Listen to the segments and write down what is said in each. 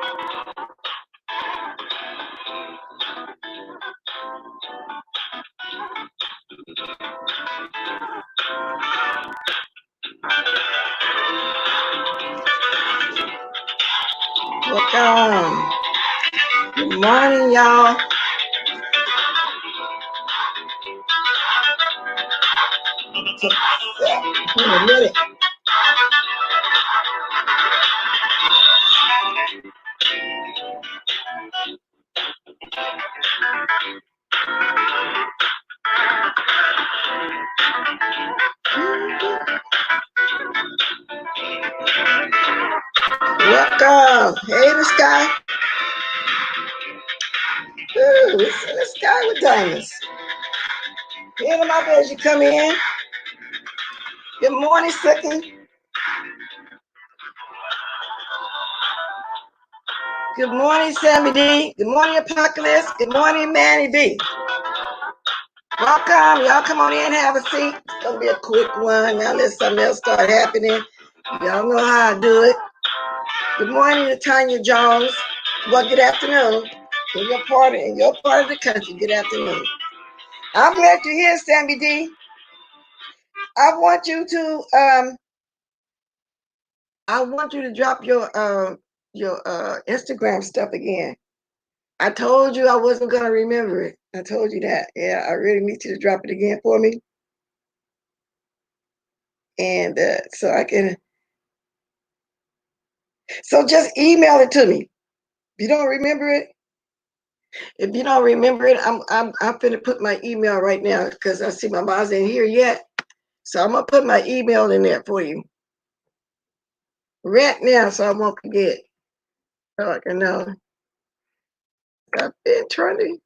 Welcome. Good morning, y'all. In a minute. Welcome. Hey, the sky. Ooh, it's in the sky with diamonds. Hear them up as you come in. Good morning, Sucky. Good morning, Sammy D. Good morning, Apocalypse. Good morning, Manny B. Welcome. Y'all come on in, have a seat. It's going to be a quick one. Now let something else start happening. Y'all know how I do it. Good morning to Tanya Jones. Well, good afternoon. In your part of the country, good afternoon. I'm glad you're here, Sammy D. I want you to drop your Instagram stuff again. I told you I wasn't gonna remember it. I told you that. Yeah, I really need you to drop it again for me. And so just email it to me. If you don't remember it, I'm gonna put my email right now because I see my mom's in here yet. So I'm gonna put my email in there for you right now, so I won't forget. So I can know. I've been trying to.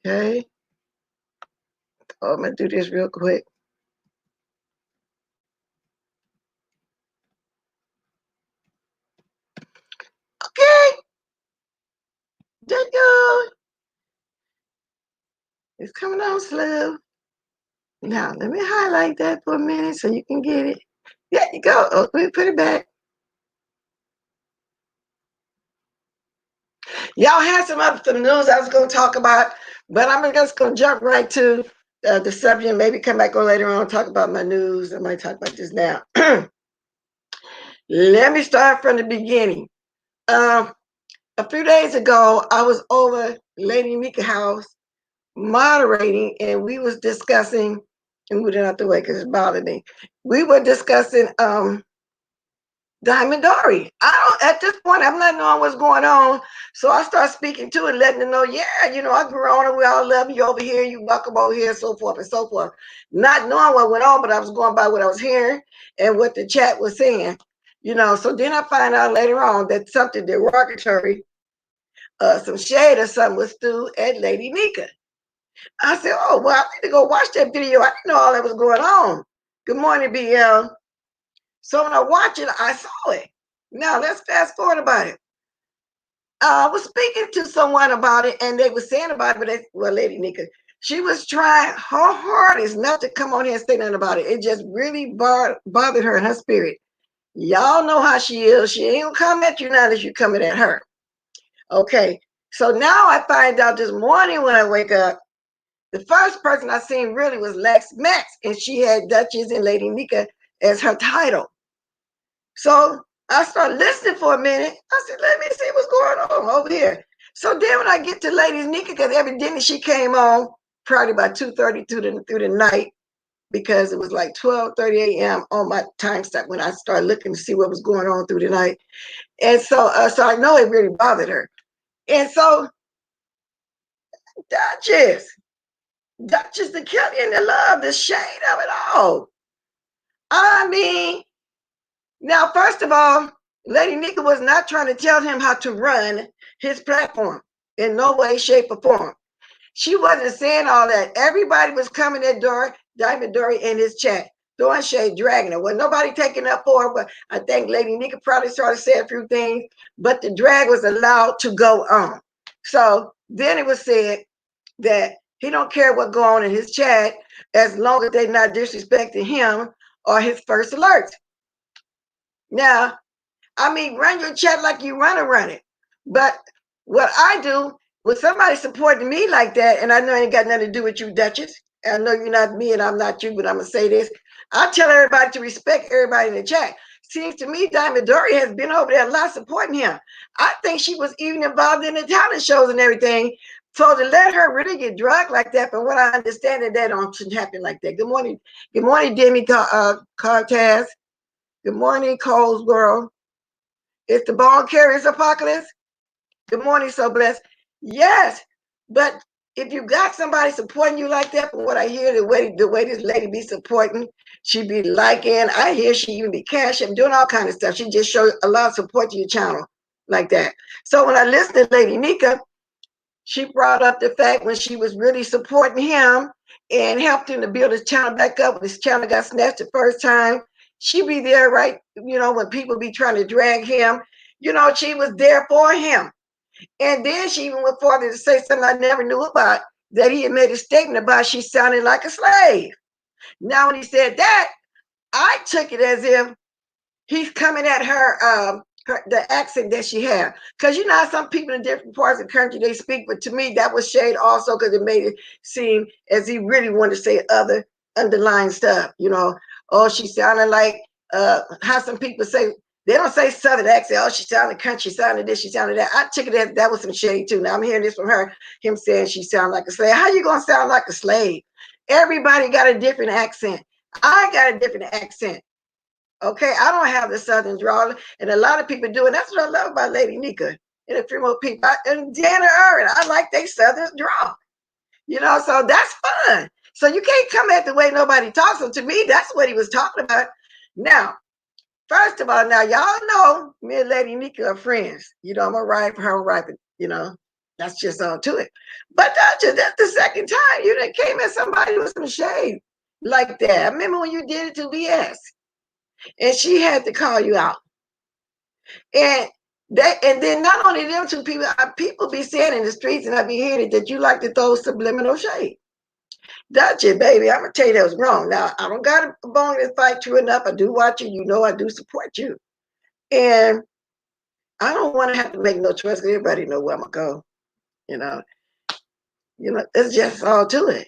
Okay. Oh, I'm gonna do this real quick. Okay. There you go. It's coming on slow. Now let me highlight that for a minute so you can get it. There you go. Oh, let me put it back. Y'all had some news I was going to talk about, but I'm just going to jump right to the subject. Maybe come back on later on and talk about my news. I might talk about this now. Let me start from the beginning. A few days ago, I was over Lady NYCA house moderating, and we was discussing, and we didn't have to wait because it bothered me. We were discussing Diamond Dory. At this point, I'm not knowing what's going on. So I start speaking to it, letting them know, yeah, I grew on and we all love you over here. You welcome over here, so forth and so forth. Not knowing what went on, but I was going by what I was hearing and what the chat was saying. So then I find out later on that something derogatory, some shade or something was threw at Lady NYCA. I said, oh, well, I need to go watch that video. I didn't know all that was going on. Good morning, BL. So when I watched it, I saw it. Now let's fast forward about it. I was speaking to someone about it, and they were saying about it, but Lady NYCA, she was trying her hardest not to come on here and say nothing about it. It just really bothered her in her spirit. Y'all know how she is. She ain't gonna come at you now unless you coming at her. Okay. So now I find out this morning when I wake up, the first person I seen really was Lex Max, and she had Duchess and Lady NYCA as her title. So I started listening for a minute. I said, let me see what's going on over here. So then when I get to Lady NYCA, because evidently she came on probably about 2:30 through the night, because it was like 12:30 a.m. on my time step when I started looking to see what was going on through the night. And so I know it really bothered her. And so Duchess, the Kelly and the love, the shade of it all. I mean, now, first of all, Lady NYCA was not trying to tell him how to run his platform in no way, shape, or form. She wasn't saying all that. Everybody was coming at Diamond Dory in his chat, throwing shade, dragging her. Well, nobody taking up for her, but I think Lady NYCA probably started to say a few things, but the drag was allowed to go on. So then it was said that he don't care what go on in his chat as long as they're not disrespecting him or his first alerts. Now, I mean, run your chat like you run it. But what I do, when somebody supporting me like that, and I know it ain't got nothing to do with you, Duchess. I know you're not me and I'm not you, but I'm going to say this. I tell everybody to respect everybody in the chat. Seems to me Diamond Dory has been over there a lot supporting him. I think she was even involved in the talent shows and everything. So to let her really get drugged like that, from what I understand, that don't happen like that. Good morning, Demi Cartaz. Good morning, Cole's World. It's the ball carriers apocalypse. Good morning, so blessed. Yes, but if you got somebody supporting you like that, from what I hear, the way this lady be supporting, she be liking. I hear she even be cashing, doing all kind of stuff. She just showed a lot of support to your channel like that. So when I listened to Lady NYCA, she brought up the fact when she was really supporting him and helped him to build his channel back up. When his channel got snatched the first time, she be there, right? When people be trying to drag him, she was there for him. And then she even went further to say something I never knew about, that he had made a statement about she sounded like a slave. Now, when he said that, I took it as if he's coming at her, the accent that she had. Because some people in different parts of the country, they speak, but to me, that was shade also, because it made it seem as he really wanted to say other underlying stuff. Oh, she sounded like, how some people say, they don't say Southern accent. Oh, she sounded country, sounded this, she sounded that. I took it as that was some shade too. Now I'm hearing this from her, him saying she sounded like a slave. How you gonna sound like a slave? Everybody got a different accent. I got a different accent. Okay, I don't have the Southern drawl, and a lot of people do, and that's what I love about Lady NYCA and a few more people. And Dana Irvin, I like they Southern drawl. So that's fun. So you can't come at the way nobody talks. So to me, that's what he was talking about. Now, first of all, now y'all know me and Lady NYCA are friends. I'm a ride for her, right? That's just all to it. But that's the second time you done came at somebody with some shade like that. I remember when you did it to BS, and she had to call you out. And then not only them two people, people be saying in the streets, and I be hearing it, that you like to throw subliminal shade. That's it, baby. I'm gonna tell you that was wrong. Now I don't got a bone to fight true enough. I do watch you. I do support you, and I don't want to have to make no choice, because everybody know where I'm gonna go. It's just all to it.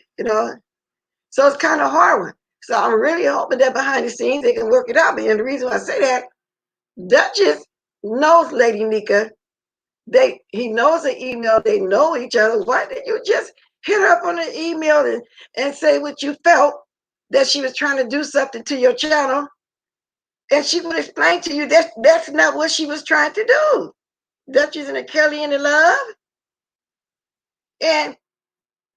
So it's kind of hard one. So I'm really hoping that behind the scenes they can work it out. And the reason why I say that, Duchess knows Lady NYCA. He knows the email. They know each other. Why didn't you just hit her up on the email and say what you felt, that she was trying to do something to your channel, and she would explain to you that's not what she was trying to do. Duchess and Kelly in the love, and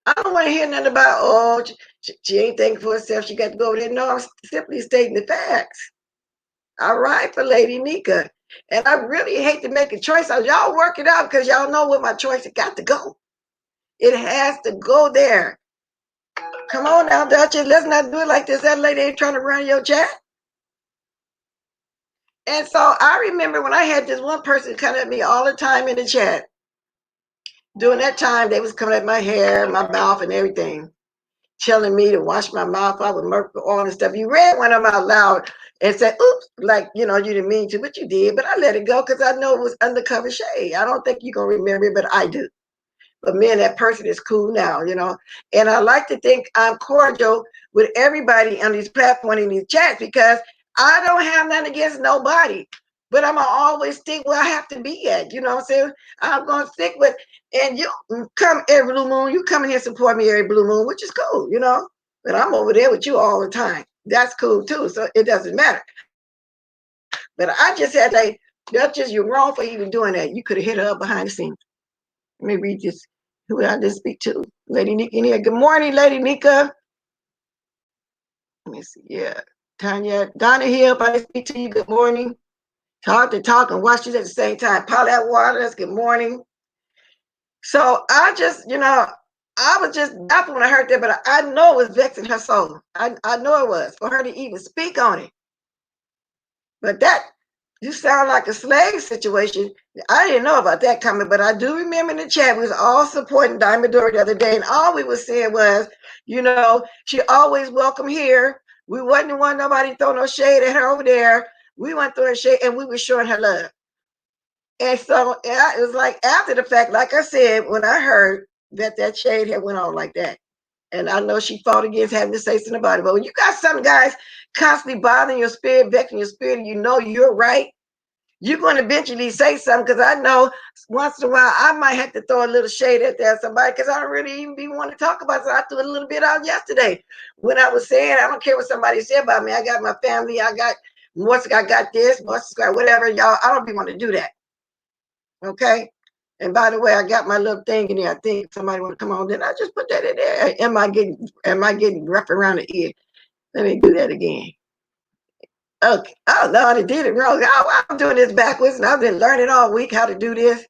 I don't want to hear nothing about she ain't thinking for herself. She got to go over there. No, I'm simply stating the facts. All right, for Lady NYCA. And I really hate to make a choice. Y'all work it out, because y'all know where my choice has got to go. It has to go there. Come on now, Duchess. Let's not do it like this. That lady ain't trying to run your chat. And so I remember when I had this one person come at me all the time in the chat. During that time, they was coming at my hair, my mouth, and everything, telling me to wash my mouth out with mercury oil and stuff. You read one of them out loud and said, oops, like, you didn't mean to, but you did. But I let it go, because I know it was undercover shade. I don't think you're going to remember it, but I do. But me and that person is cool now, And I like to think I'm cordial with everybody on these platforms, in these chats, because I don't have nothing against nobody. But I'm going to always think where I have to be at. You know what I'm saying? I'm going to stick with, and you come every blue moon. You come in here and support me every blue moon, which is cool, But I'm over there with you all the time. That's cool too. So it doesn't matter. But I just had to, that's just, you're wrong for even doing that. You could have hit her up behind the scenes. Let me read this. Who did I just speak to? Lady NYCA in here. Good morning, Lady NYCA. Let me see. Yeah. Tanya. Donna here. If I speak to you, good morning. Talk and watch this at the same time. Paulette Waters, good morning. So I just, I was just baffled when I heard that, but I know it was vexing her soul. I know it was, for her to even speak on it. But that, you sound like a slave situation. I didn't know about that coming, but I do remember in the chat, we was all supporting Diamond Dory the other day, and all we was saying was, she always welcome here, We wasn't want nobody throw no shade at her over there. We went through her shade and we were showing her love. And so it was like after the fact, like I said, when I heard that shade had went on like that. And I know she fought against having to say something about it. But when you got some guys constantly bothering your spirit, vexing your spirit, and you know you're right, you're going to eventually say something. Because I know once in a while I might have to throw a little shade at there somebody because I don't really even want to talk about it. So I threw a little bit out yesterday when I was saying I don't care what somebody said about me. I got my family. I got this. What's got whatever, y'all. I don't be want to do that. Okay. And by the way, I got my little thing in there. I think somebody want to come on. Then I just put that in there. Am I getting rough around the ear? Let me do that again. Okay. Oh no, I did it wrong. I'm doing this backwards, and I've been learning all week how to do this.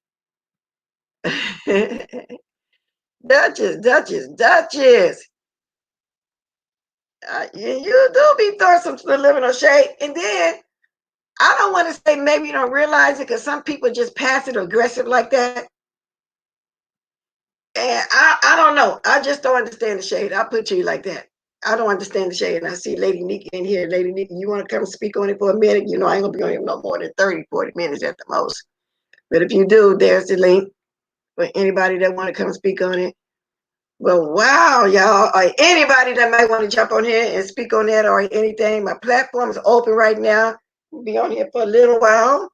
Duchess. You do be throwing some subliminal shade, and then I don't want to say maybe you don't realize it because some people just passive aggressive like that. And I don't know. I just don't understand the shade. I'll put to you like that. I don't understand the shade. And I see Lady Nika in here. Lady Nika, you want to come speak on it for a minute? You know, I ain't going to be on here no more than 30, 40 minutes at the most. But if you do, there's the link for anybody that want to come speak on it. Well, wow, y'all. Or anybody that might want to jump on here and speak on that or anything. My platform is open right now. We'll be on here for a little while.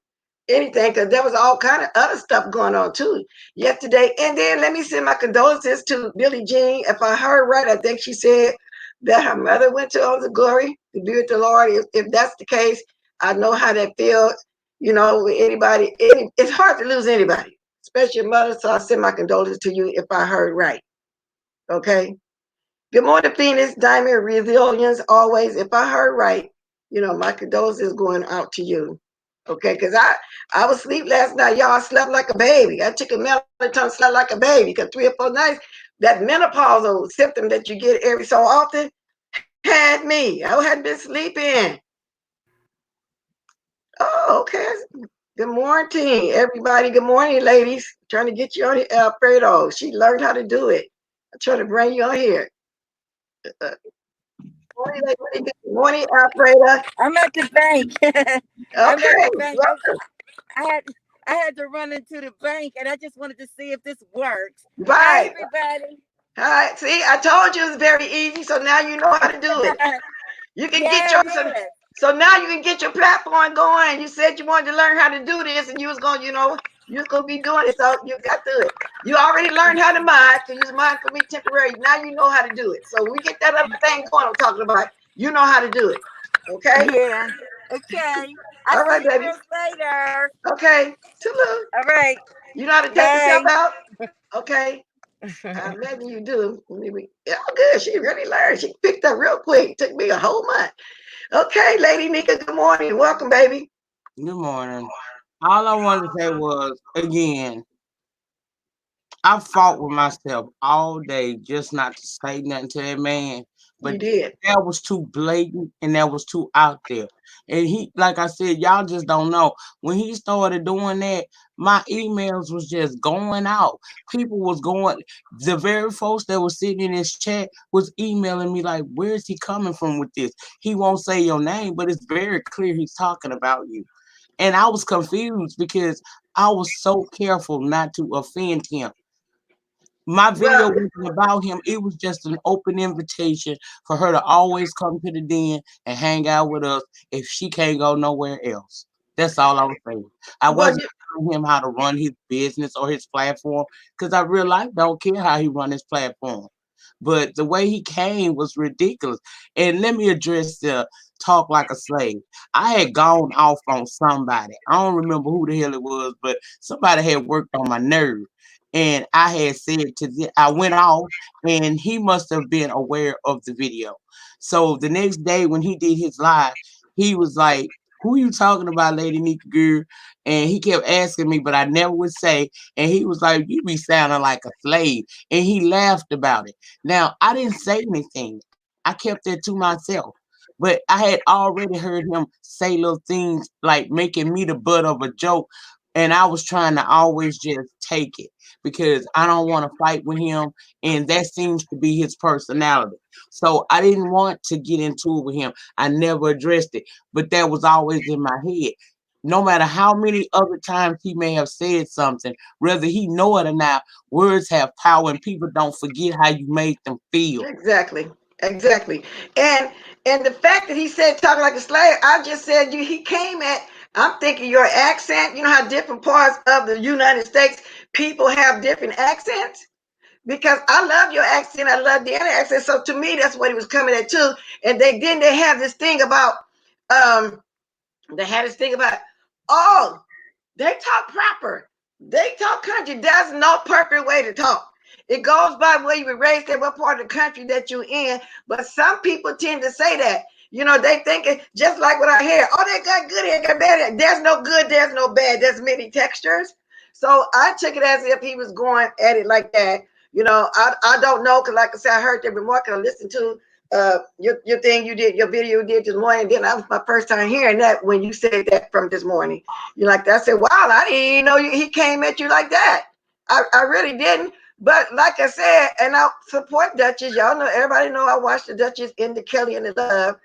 Anything, because there was all kind of other stuff going on too yesterday. And then let me send my condolences to Billie Jean. If I heard right, I think she said that her mother went to all the glory to be with the Lord. If that's the case, I know how that feels. You know, anybody, it's hard to lose anybody, especially your mother. So I send my condolences to you if I heard right. Okay. Good morning, Phoenix, Diamond, Resilience, always. If I heard right, you know, my condolences going out to you. Okay, because I was asleep last night. Y'all, I slept like a baby. I took a melatonin, slept like a baby because 3 or 4 nights, that menopausal symptom that you get every so often had me. I hadn't been sleeping. Oh, okay. Good morning, everybody. Good morning, ladies. I'm trying to get you on here, Alfredo. She learned how to do it. I'm trying to bring you on here. Morning, Alfreda. I'm at the bank. I'm at Okay. the bank. I had I had to run into the bank, and I just wanted to see if this works. Hi, Right. everybody. All right. See, I told you it was very easy. So now you know how to do it. You can get Yeah, your yeah. so now you can get your platform going. You said you wanted to learn how to do this, and you was going, you know, you was gonna be doing it. So you got to it. You already learned how to mod, so use mine for me temporary. Now you know how to do it. So we get that other thing going. I'm talking about. You know how to do it. Okay. Yeah. Okay. I'll All see right, you baby. girls later. Okay. Toodaloo. All right. You know how to take yourself Bye. out. Okay. I'm letting you do. Oh, good. She really learned. She picked up real quick. It took me a whole month. Okay, Lady Nika, good morning. Welcome, baby. Good morning. All I wanted to say was, again, I fought with myself all day just not to say nothing to that man. You But did. that was too blatant and that was too out there. And he, like I said, y'all just don't know. When he started doing that, my emails was just going out. People was going, the very folks that was sitting in this chat was emailing me like, where is he coming from with this? He won't say your name, but it's very clear he's talking about you. And I was confused because I was so careful not to offend him. My Well, video wasn't about him. It was just an open invitation for her to always come to the den and hang out with us if she can't go nowhere else. That's all I was saying. I well, wasn't telling him how to run his business or his platform because I real life don't care how he run his platform. But the way he came was ridiculous. And let me address the talk like a slave. I had gone off on somebody. I don't remember who the hell it was, but somebody had worked on my nerve. And I had said I went off, and he must have been aware of the video. So the next day when he did his live, he was like, "Who you talking about, Lady Nika girl?" And he kept asking me, but I never would say. And he was like, "You be sounding like a slave," and he laughed about it. Now I didn't say anything. I kept that to myself. But I had already heard him say little things like making me the butt of a joke And I was trying to always just take it because I don't want to fight with him. And that seems to be his personality. So I didn't want to get into it with him. I never addressed it. But that was always in my head. No matter how many other times he may have said something, whether he know it or not, words have power and people don't forget how you made them feel. Exactly. Exactly. And the fact that he said talking like a slave, I just said he came at, I'm thinking your accent, you know how different parts of the United States people have different accents? Because I love your accent, I love the other accent. So to me, that's what he was coming at too. And they have this thing about um they had this thing about, oh, they talk proper. They talk country. There's no perfect way to talk. It goes by where you were raised in, what part of the country that you're in. But some people tend to say that. You know, they think it just like what I hear. Oh, they got good hair, got bad hair. There's no good, there's no bad. There's many textures. So I took it as if he was going at it like that. You know, I don't know, because like I said, I heard the remark and I listened to your thing you did, your video you did this morning. Then that was my first time hearing that when you said that from this morning. You like that? I said, wow, I didn't even know he came at you like that. I really didn't. But like I said, and I support Duchess. Y'all know, everybody know I watched the Duchess in the Kelly and the Love.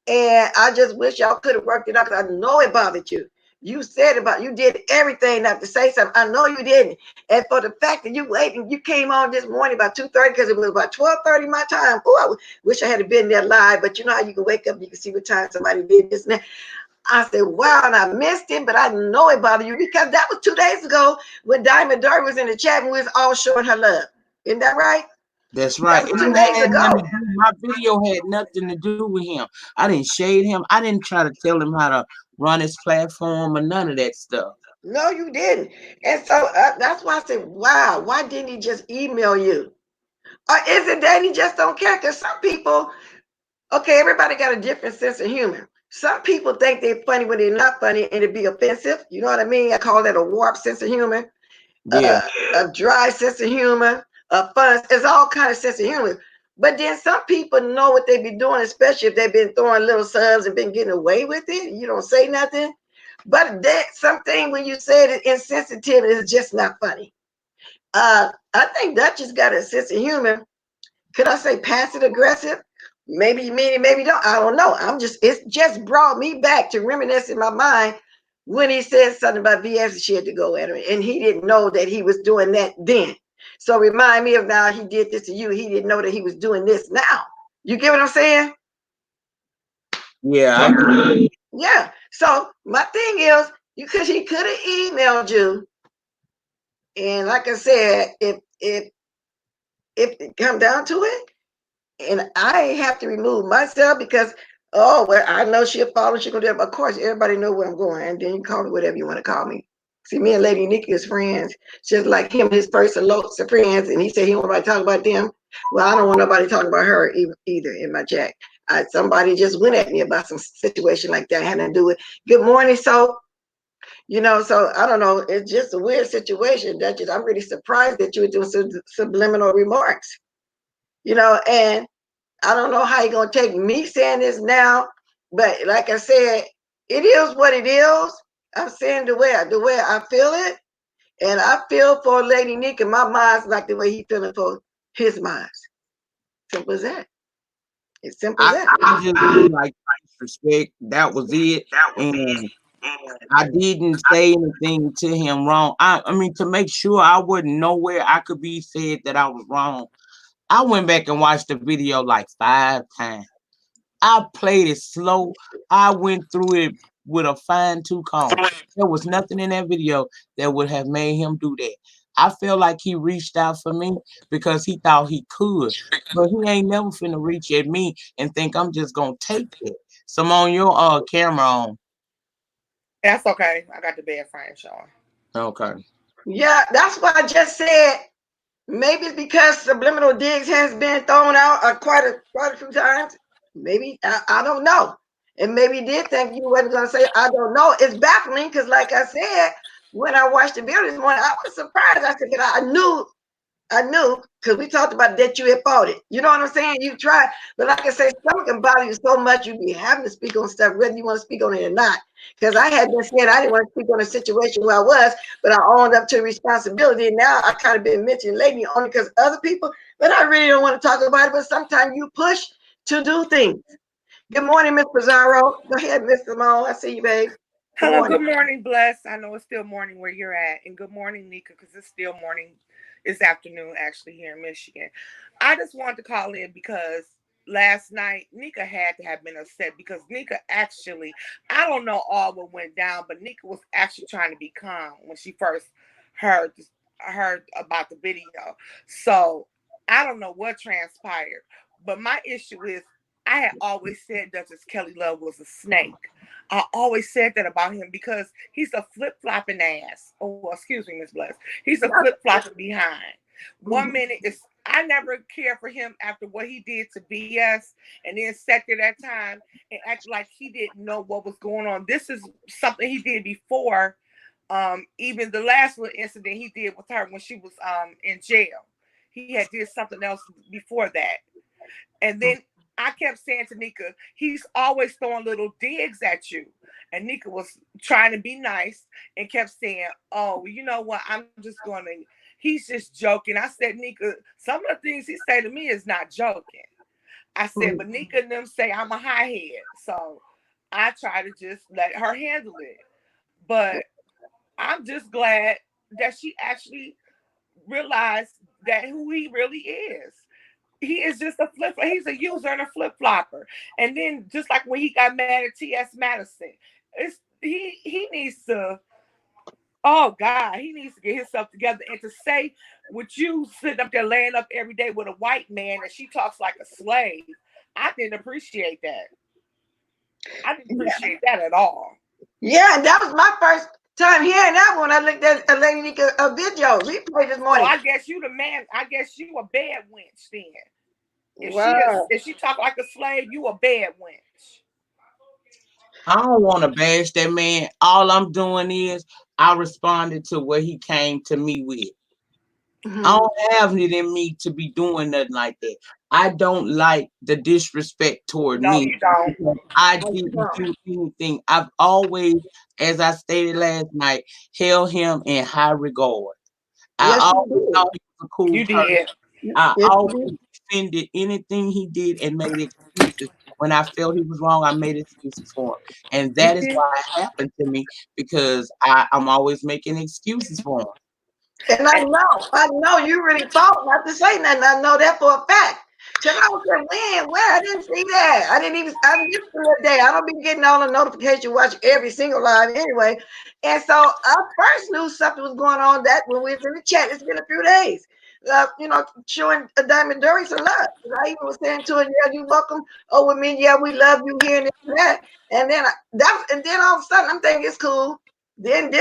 And I just wish y'all could have worked it out, because I know it bothered you. You said about, you did everything not to say something. I know you didn't. And for the fact that you waited, you came on this morning about 2:30, because it was about 12:30 my time. Oh, I wish I had been there live, but you know how you can wake up, you can see what time somebody did this and that. I said, wow, and I missed it, but I know it bothered you, because that was 2 days ago when Diamond Dory was in the chat and we was all showing her love. Isn't that right? That's That right. was And two it days had nothing ago. to do, my video had nothing to do with him. I didn't shade him. I didn't try to tell him how to run his platform or none of that stuff. No, you didn't. And so that's why I said, wow, why didn't he just email you? Or is it that he just don't care? Because some people, okay, everybody got a different sense of humor. Some people think they're funny when they're not funny and it be offensive. You know what I mean? I call that a warped sense of humor, Yeah. a dry sense of humor, a fun. It's all kind of sense of humor. But then some people know what they be doing, especially if they've been throwing little subs and been getting away with it. You don't say nothing. But that something when you say it insensitive is just not funny. I think Dutch got a sense of humor. Could I say passive aggressive? Maybe you mean it, maybe you don't. I don't know. It's just brought me back to reminisce in my mind when he said something about VS and she had to go at him. And he didn't know that he was doing that then. So remind me of now he did this to you. He didn't know that he was doing this now. You get what I'm saying? Yeah. Yeah. So my thing is, because he could have emailed you. And like I said, if it come down to it, and I have to remove myself because, oh, well, I know she'll follow, she's gonna do it. Of course, everybody know where I'm going, and then you call me whatever you want to call me. See, me and Lady Nikki is friends, just like him and his person Lots are friends, and he said he don't want nobody to talk about them. Well, I don't want nobody talking about her either in my chat. Somebody just went at me about some situation like that, had to do with good morning. So, you know, so I don't know. It's just a weird situation. I'm really surprised that you were doing subliminal remarks, you know, and I don't know how you're gonna take me saying this now, but like I said, it is what it is. I'm saying the way I feel it, and I feel for Lady Nick, and my mind's like the way he feeling for his minds. Simple as that. It's simple as I, that. I just feel like disrespect. That was it. And I didn't say anything to him wrong. I mean, to make sure I wasn't nowhere I could be said that I was wrong. I went back and watched the video like 5 times. I played it slow. I went through it with a fine tooth comb. There was nothing in that video that would have made him do that. I feel like he reached out for me because he thought he could, but he ain't never finna reach at me and think I'm just gonna take it. So I'm on your camera on. That's okay. I got the bed frame showing. Okay. Yeah, that's why I just said maybe it's because subliminal digs has been thrown out quite a few times. Maybe I don't know. And maybe he did think you wasn't gonna say I don't know. It's baffling because like I said, when I watched the video this morning, I was surprised. I said, but I knew I knew because we talked about that you had fought it. You know what I'm saying? You tried, but like I say, something can bother you so much you be having to speak on stuff whether you want to speak on it or not. Because I had been saying I didn't want to speak on a situation where I was, but I owned up to responsibility. And now I kind of been mentioning lately only because other people, but I really don't want to talk about it. But sometimes you push to do things. Good morning, Miss Pizarro. Go ahead, Miss Simone. I see you, babe. Good Hello, morning. good morning, Bless. I know it's still morning where you're at, and good morning, Nika, because it's still morning. It's afternoon actually here in Michigan. I just wanted to call in because last night Nika had to have been upset because Nika actually, I don't know all what went down, but Nika was actually trying to be calm when she first heard heard about the video. So I don't know what transpired, but my issue is I had always said Duchess Kelly Love was a snake. I always said that about him because he's a flip flopping ass. Oh, excuse me, Miss Bless. He's a flip flopping behind. One Mhm. minute is I never cared for him after what he did to BS, and then sat there that time and act like he didn't know what was going on. This is something he did before. Even the last little incident he did with her when she was in jail. He had did something else before that. And then I kept saying to Nika, he's always throwing little digs at you. And Nika was trying to be nice and kept saying, oh, you know what? I'm just going to, he's just joking. I said, Nika, some of the things he said to me is not joking. I said, but Nika and them say I'm a high head. So I try to just let her handle it. But I'm just glad that she actually realized that who he really is. He is just a flip. He's a user and a flip flopper. And then just like when he got mad at T.S. Madison, he needs to. Oh God, he needs to get himself together and to say with you sitting up there laying up every day with a white man and she talks like a slave. I didn't appreciate that. I didn't appreciate that at all. Yeah, and that was my first time hearing that one. I looked at a Lady Nika a video replay this So morning. I guess you the man. I guess you a bad wench then. Wow. If she talk like a slave, you a bad wench. I don't want to bash that man. All I'm doing is I responded to what he came to me with. I Mhm. don't have it in me to be doing nothing like that. I don't like the disrespect toward No, me you don't. because I I didn't know. do anything. I've always, as I stated last night, held him in high regard. I Yes, always you thought he was a cool You person. did. did. I Yes, you always did. defended anything he did and made excuses. When I felt he was wrong, I made excuses for him. And You that is did. why it happened to me because I'm always making excuses for him. And I know you really fought not to say nothing. I know that for a fact. Cause I was like, when, where? I didn't see that. I missed it that day. I don't be getting all the notification watch every single live anyway. And so I first knew something was going on that when we was in the chat. It's been a few days. Showing a Diamond Dory some love. I even was saying to her, yeah, you welcome. Oh, with me, yeah, we love you here and this and that. And then and then all of a sudden I'm thinking it's cool. Then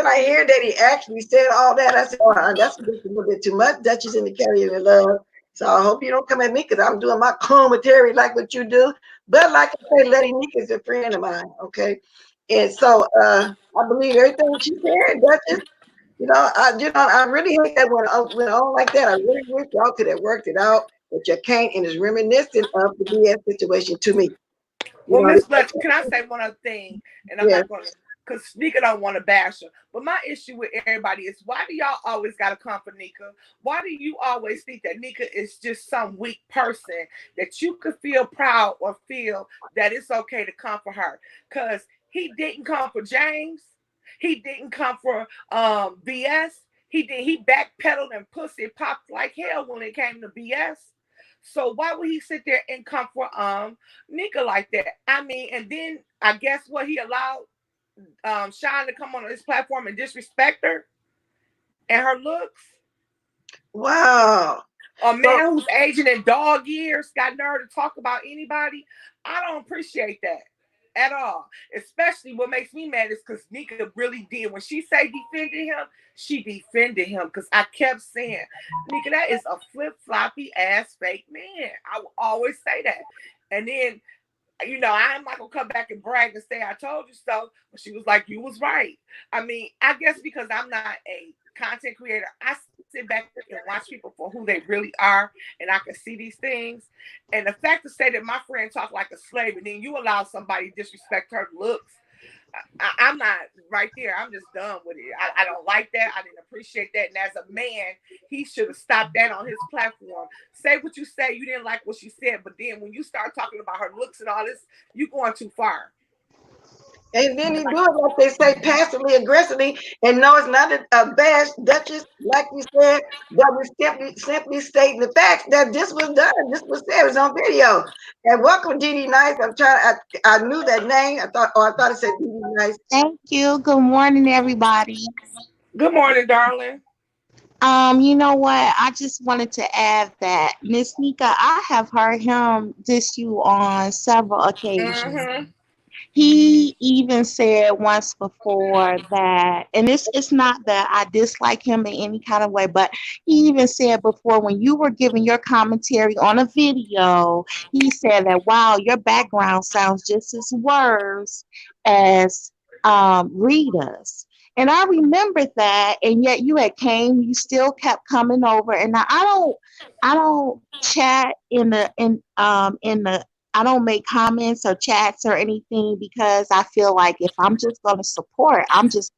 I hear that he actually said all that. I said, oh, that's just a little bit too much. Duchess in the carrier in love. So I hope you don't come at me because I'm doing my commentary like what you do. But like I say, Letty Meek is a friend of mine. Okay. And so I believe everything she said, Duchess. I really hate that when on like that. I really wish y'all could have worked it out, but you can't, and it's reminiscent of the BS situation to me. You Well, know, Miss Fletcher, can I say one other thing? And I'm yeah. not going to, because Nika don't want to bash her. But my issue with everybody is why do y'all always got to come for Nika? Why do you always think that Nika is just some weak person that you could feel proud or feel that it's okay to come for her? Because he didn't come for James. He didn't come for BS. He backpedaled and pussy popped like hell when it came to BS. So why would he sit there and come for Nika like that? I mean, and then I guess what he allowed Sean to come on his platform and disrespect her and her looks. Wow. A So man who's aging in dog years got nerve to talk about anybody. I don't appreciate that at all. Especially what makes me mad is because Nika really did. When she say defended him, she defended him because I kept saying, Nika, that is a flip floppy ass fake man. I will always say that. And then you know, I'm not gonna come back and brag and say I told you so. But she was like, you was right. I mean, I guess because I'm not a content creator, I sit back and watch people for who they really are, and I can see these things. And the fact to say that my friend talked like a slave, and then you allow somebody to disrespect her looks, I'm not right there. I'm just done with it. I don't like that. I didn't appreciate that. And as a man, he should have stopped that on his platform. Say what you say. You didn't like what she said, but then when you start talking about her looks and all this, you going too far. And then he do it like they say, passively aggressively, and no, it's not a bash, Duchess, like you said, but we're simply stating the facts that this was done, this was said, it was on video. And welcome, Dee Dee Nice. I knew that name. I thought it said Dee Dee Nice. Thank you. Good morning, everybody. Good morning, darling. You know what? I just wanted to add that Miss Nika, I have heard him diss you on several occasions. Mm-hmm. He even said once before that, and it's not that I dislike him in any kind of way, but he even said before when you were giving your commentary on a video, he said that, wow, your background sounds just as worse as Rita's. And I remembered that, and yet you had came, you still kept coming over. And now I don't chat in the I don't make comments or chats or anything because I feel like if I'm just going to support, I'm just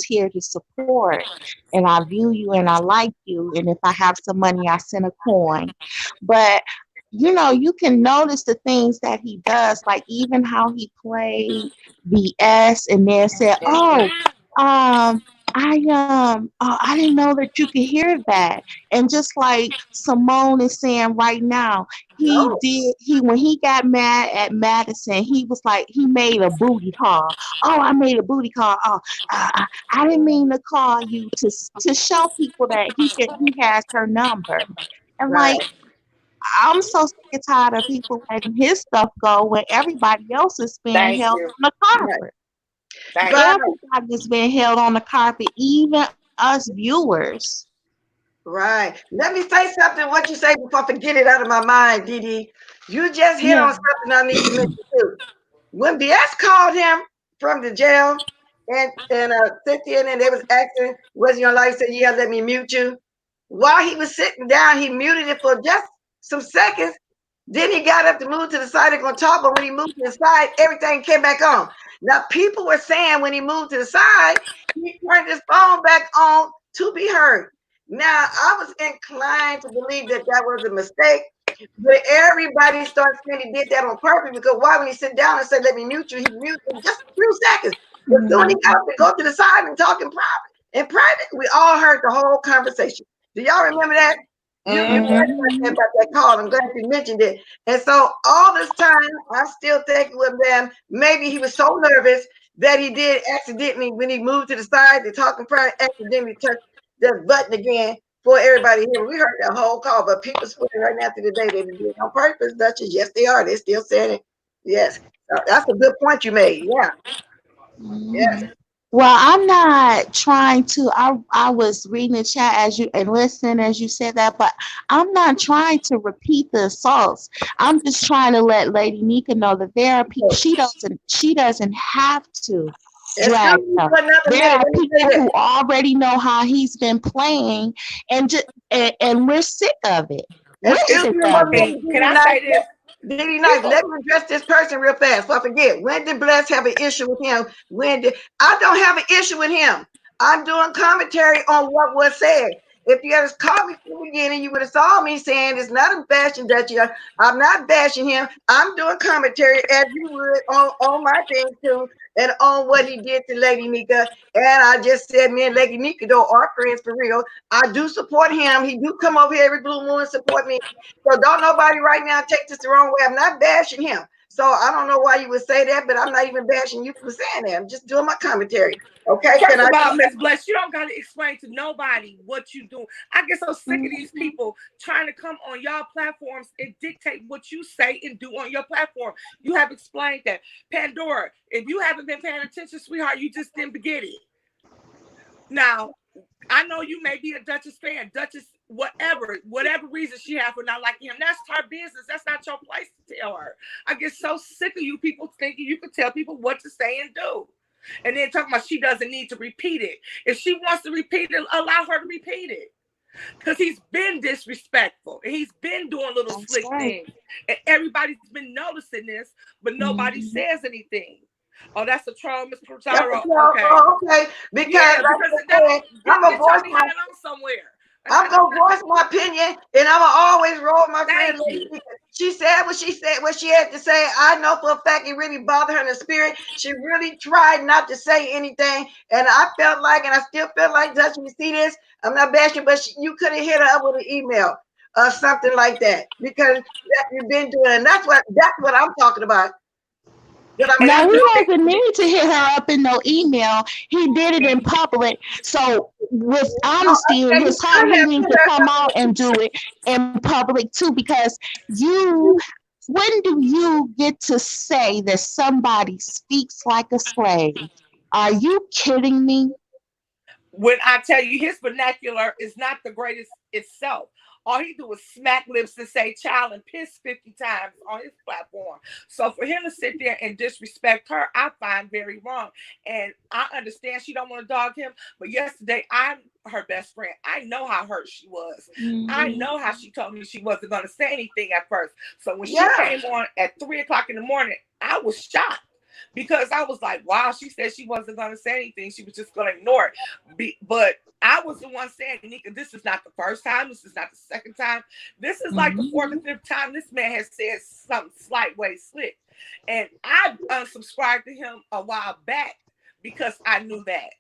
here to support, and I view you and I like you, and if I have some money, I send a coin. But you can notice the things that he does, like even how he played the S and then said, "Oh, I didn't know that you could hear that." And just like Simone is saying right now, No, when he got mad at Madison, he was like, he made a booty call. Oh, I made a booty call. Oh, I didn't mean to call you, to show people that he has her number. And right. like, I'm so sick and tired of people letting his stuff go when everybody else is being Thank held you. on the Right. carpet. Thank But you. Everybody is being held on the carpet, even us viewers. right. Let me say something. What you say before I forget it out of my mind, Dee Dee. You just hit Yeah. on something I need to mention too. When BS called him from the jail, and Cynthia and they was asking, was your life? Said, yeah, let me mute you. While he was sitting down, he muted it for just some seconds. Then he got up to move to the side. They're gonna talk, but when he moved to the side, everything came back on. Now people were saying when he moved to the side, he turned his phone back on to be heard. Now I was inclined to believe that that was a mistake, but everybody started saying he did that on purpose because why when he sit down and said, let me mute you, he muted in just a few seconds. But soon he got up to go to the side and talk in private. In private, we all heard the whole conversation. Do y'all remember that? You Mm-hmm. about that call. I'm glad you mentioned it. And so all this time, I'm still thinking with them, maybe he was so nervous that he did accidentally, when he moved to the side to talk in private, accidentally touched the button again for everybody here. We heard that whole call, but people swearing right now to the day they did it on purpose, Duchess. Yes, they are. They're still saying it. Yes. So that's a good point you made. Yeah. Yes. Well, I'm not trying to. I was reading the chat as you and listening as you said that, but I'm not trying to repeat the assaults. I'm just trying to let Lady Nika know that there are people. She doesn't have to drag Excuse me them. for another There minute. are Let me say people this. who already know how he's been playing, and we're sick of it. We're Excuse sick me of one it. minute, Can Diddy I Nice. say this? Diddy Nice, People, let me address this person real fast. Before I forget. When did Bless have an issue with him? I don't have an issue with him. I'm doing commentary on what was said. If you had just called me from the beginning, you would have saw me saying it's not a bashing that you. I'm not bashing him. I'm doing commentary as you would on my thing too, and on what he did to Lady Nika. And I just said me and Lady Nika though are friends for real. I do support him. He do come over here every blue moon and support me. So don't nobody right now take this the wrong way. I'm not bashing him. So I don't know why you would say that, but I'm not even bashing you for saying that. I'm just doing my commentary. Okay, can first I? of all, Miss Bless, you don't got to explain to nobody what you do. I get so sick of these people trying to come on y'all platforms and dictate what you say and do on your platform. You have explained that. Pandora, if you haven't been paying attention, sweetheart, you just didn't get it. Now, I know you may be a Duchess fan. Duchess whatever reason she had for not liking him, that's her business. That's not your place to tell her. I get so sick of you people thinking you can tell people what to say and do. And then talking about she doesn't need to repeat it. If she wants to repeat it, allow her to repeat it. Because he's been disrespectful and he's been doing little slick things. And everybody's been noticing this, but nobody says anything. Oh, that's a troll, Mr. Rotaro. Okay. Because I'm a voice somewhere. I'm gonna voice my opinion, and I'm gonna always roll my friend. She said what she said, what she had to say. I know for a fact it really bothered her in the spirit. She really tried not to say anything, and I felt like, and I still feel like, does you see this? I'm not bashing, but you could have hit her up with an email or something like that, because you've been doing, and that's what I'm talking about. No, he doesn't need to hit her up in no email. He did it in public. So, with honesty in his heart, he needs to come out and do it in public too. Because when do you get to say that somebody speaks like a slave? Are you kidding me? When I tell you his vernacular is not the greatest itself. All he do is smack lips and say child and piss 50 times on his platform. So for him to sit there and disrespect her, I find very wrong. And I understand she don't want to dog him, but yesterday I'm her best friend. I know how hurt she was. I know how she told me she wasn't going to say anything at first. So when she came on at 3 o'clock in the morning, I was shocked. Because I was like, wow, she said she wasn't going to say anything. She was just going to ignore it. But I was the one saying, Nika, this is not the first time. This is not the second time. This is like the fourth or fifth time this man has said something slight way slick. And I unsubscribed to him a while back because I knew that.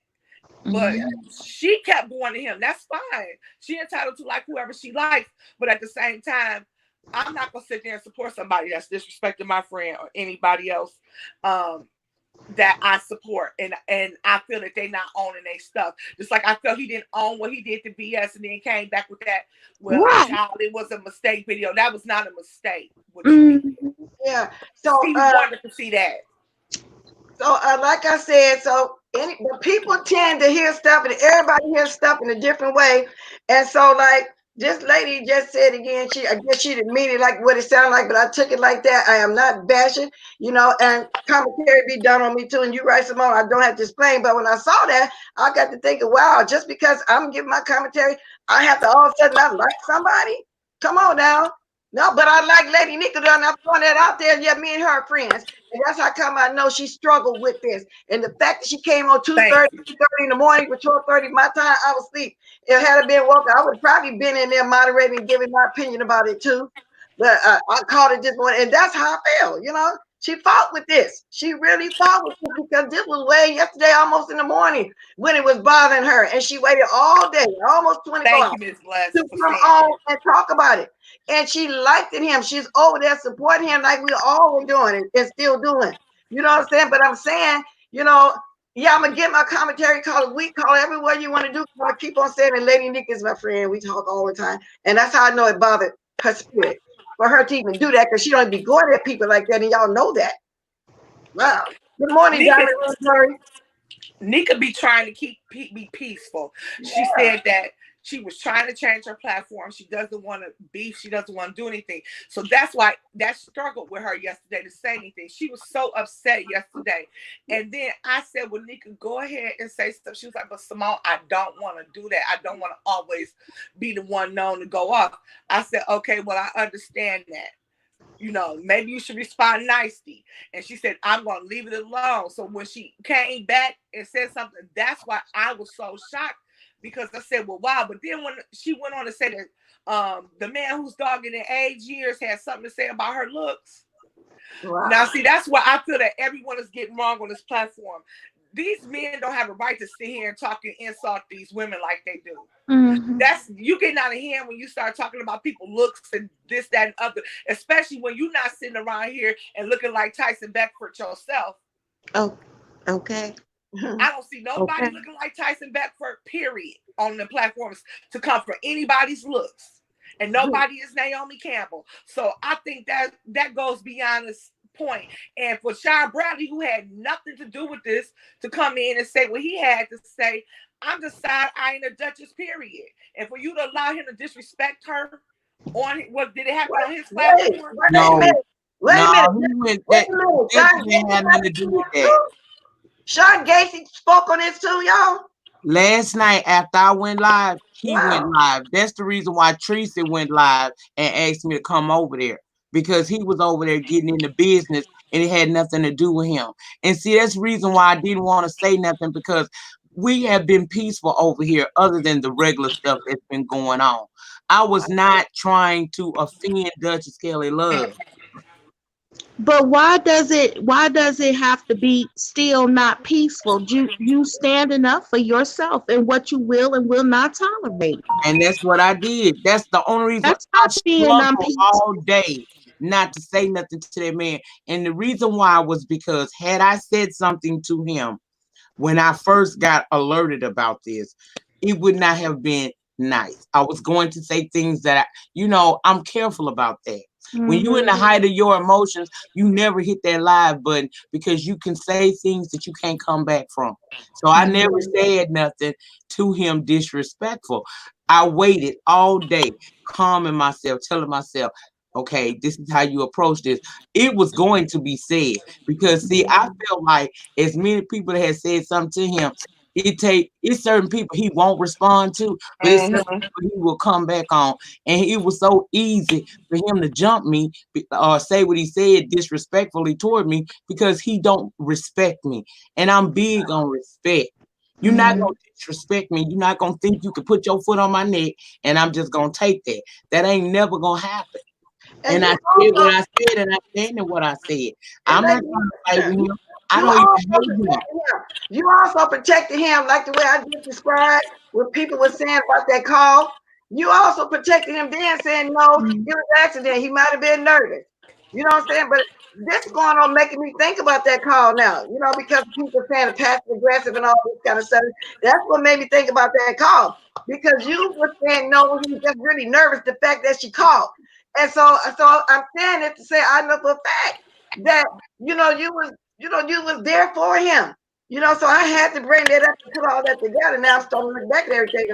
But she kept going to him. That's fine. She entitled to like whoever she likes. But at the same time, I'm not going to sit there and support somebody that's disrespecting my friend or anybody else that I support. And I feel that they're not owning their stuff. Just like I felt he didn't own what he did to BS and then came back with that, well, child, it was a mistake video. That was not a mistake. Yeah. So he wanted to see that. So like I said, the people tend to hear stuff and everybody hears stuff in a different way. And so like, this lady just said again, I guess she didn't mean it like what it sounded like, but I took it like that. I am not bashing, and commentary be done on me too. And you right, Simone, I don't have to explain. But when I saw that, I got to thinking, wow, just because I'm giving my commentary, I have to all of a sudden not like somebody? Come on now. No, but I like Lady Nika, and I'm throwing that out there. Yeah, me and her are friends. And that's how come I know she struggled with this. And the fact that she came on 2:30 in the morning for 12:30 my time, I was asleep. It had been woken, I would have probably been in there moderating and giving my opinion about it too. But I called it this morning, and that's how I felt, She fought with this. She really fought with this because this was way yesterday, almost in the morning, when it was bothering her. And she waited all day, almost 24 hours, to come on and talk about it. And she liked him. She's over there supporting him like we all were doing it and still doing. You know what I'm saying? But I'm saying, I'm going to get my commentary, call it week, call it everywhere you want to do. I keep on saying, and Lady Nick is my friend. We talk all the time. And that's how I know it bothered her spirit for her to even do that, because she don't be going at people like that, and y'all know that. Wow. Good morning, Diamond. Nika be trying to be peaceful. She said that she was trying to change her platform. She doesn't want to beef. She doesn't want to do anything. So that's why that struggled with her yesterday to say anything. She was so upset yesterday. And then I said, well, Nika, go ahead and say stuff. She was like, but Simone, I don't want to do that. I don't want to always be the one known to go off. I said, okay, well, I understand that. Maybe you should respond nicely. And she said, I'm going to leave it alone. So when she came back and said something, that's why I was so shocked, because I said, well, wow. But then when she went on to say that the man who's dogging in age years had something to say about her looks. Wow. Now, see, that's why I feel that everyone is getting wrong on this platform. These men don't have a right to sit here and talk and insult these women like they do. That's, you get out of hand when you start talking about people looks and this, that, and other, especially when you're not sitting around here and looking like Tyson Beckford yourself. Oh, okay. I don't see nobody looking like Tyson Beckford, period, on the platforms to come for anybody's looks. And nobody is Naomi Campbell. So I think that goes beyond this point. And for Sean Bradley, who had nothing to do with this, to come in and say what he had to say, I'm just side-eyeing the Duchess, period. And for you to allow him to disrespect her on what did it happen on his platform? No, Wait a minute. that didn't have nothing to do with that. Sean Gacy spoke on this too, y'all. Last night after I went live, he went live. That's the reason why Tracy went live and asked me to come over there, because he was over there getting into business and it had nothing to do with him. And see, that's the reason why I didn't want to say nothing, because we have been peaceful over here other than the regular stuff that's been going on. I was not trying to offend Duchess Kelly Love. But why does it have to be still not peaceful? You standing up for yourself and what you will and will not tolerate. And that's what I did. That's the only reason That's I not being struggled unpeaceful. all day not to say nothing to that man. And the reason why was because had I said something to him when I first got alerted about this, it would not have been nice. I was going to say things that I'm careful about that. When you're in the height of your emotions, you never hit that live button because you can say things that you can't come back from. So I never said nothing to him disrespectful. I waited all day, calming myself, telling myself, okay, this is how you approach this. It was going to be said because, see, I felt like as many people that had said something to him, it's certain people he won't respond to, but it's certain people he will come back on. And it was so easy for him to jump me or say what he said disrespectfully toward me because he don't respect me. And I'm big on respect. You're not going to disrespect me. You're not going to think you can put your foot on my neck and I'm just going to take that. That ain't never going to happen. And I said what I said, and I stand in what I said. I'm not trying to fight with him. I don't even hate him. You also protected him like the way I just described what people were saying about that call. You also protected him then, saying no, it was an accident. He might have been nervous. You know what I'm saying? But this is going on making me think about that call now, because people saying passive aggressive and all this kind of stuff. That's what made me think about that call. Because you were saying no, he was just really nervous, the fact that she called. And so I'm saying it to say I know for a fact that you was there for him. So I had to bring that up and put all that together. Now I'm starting to look back at everything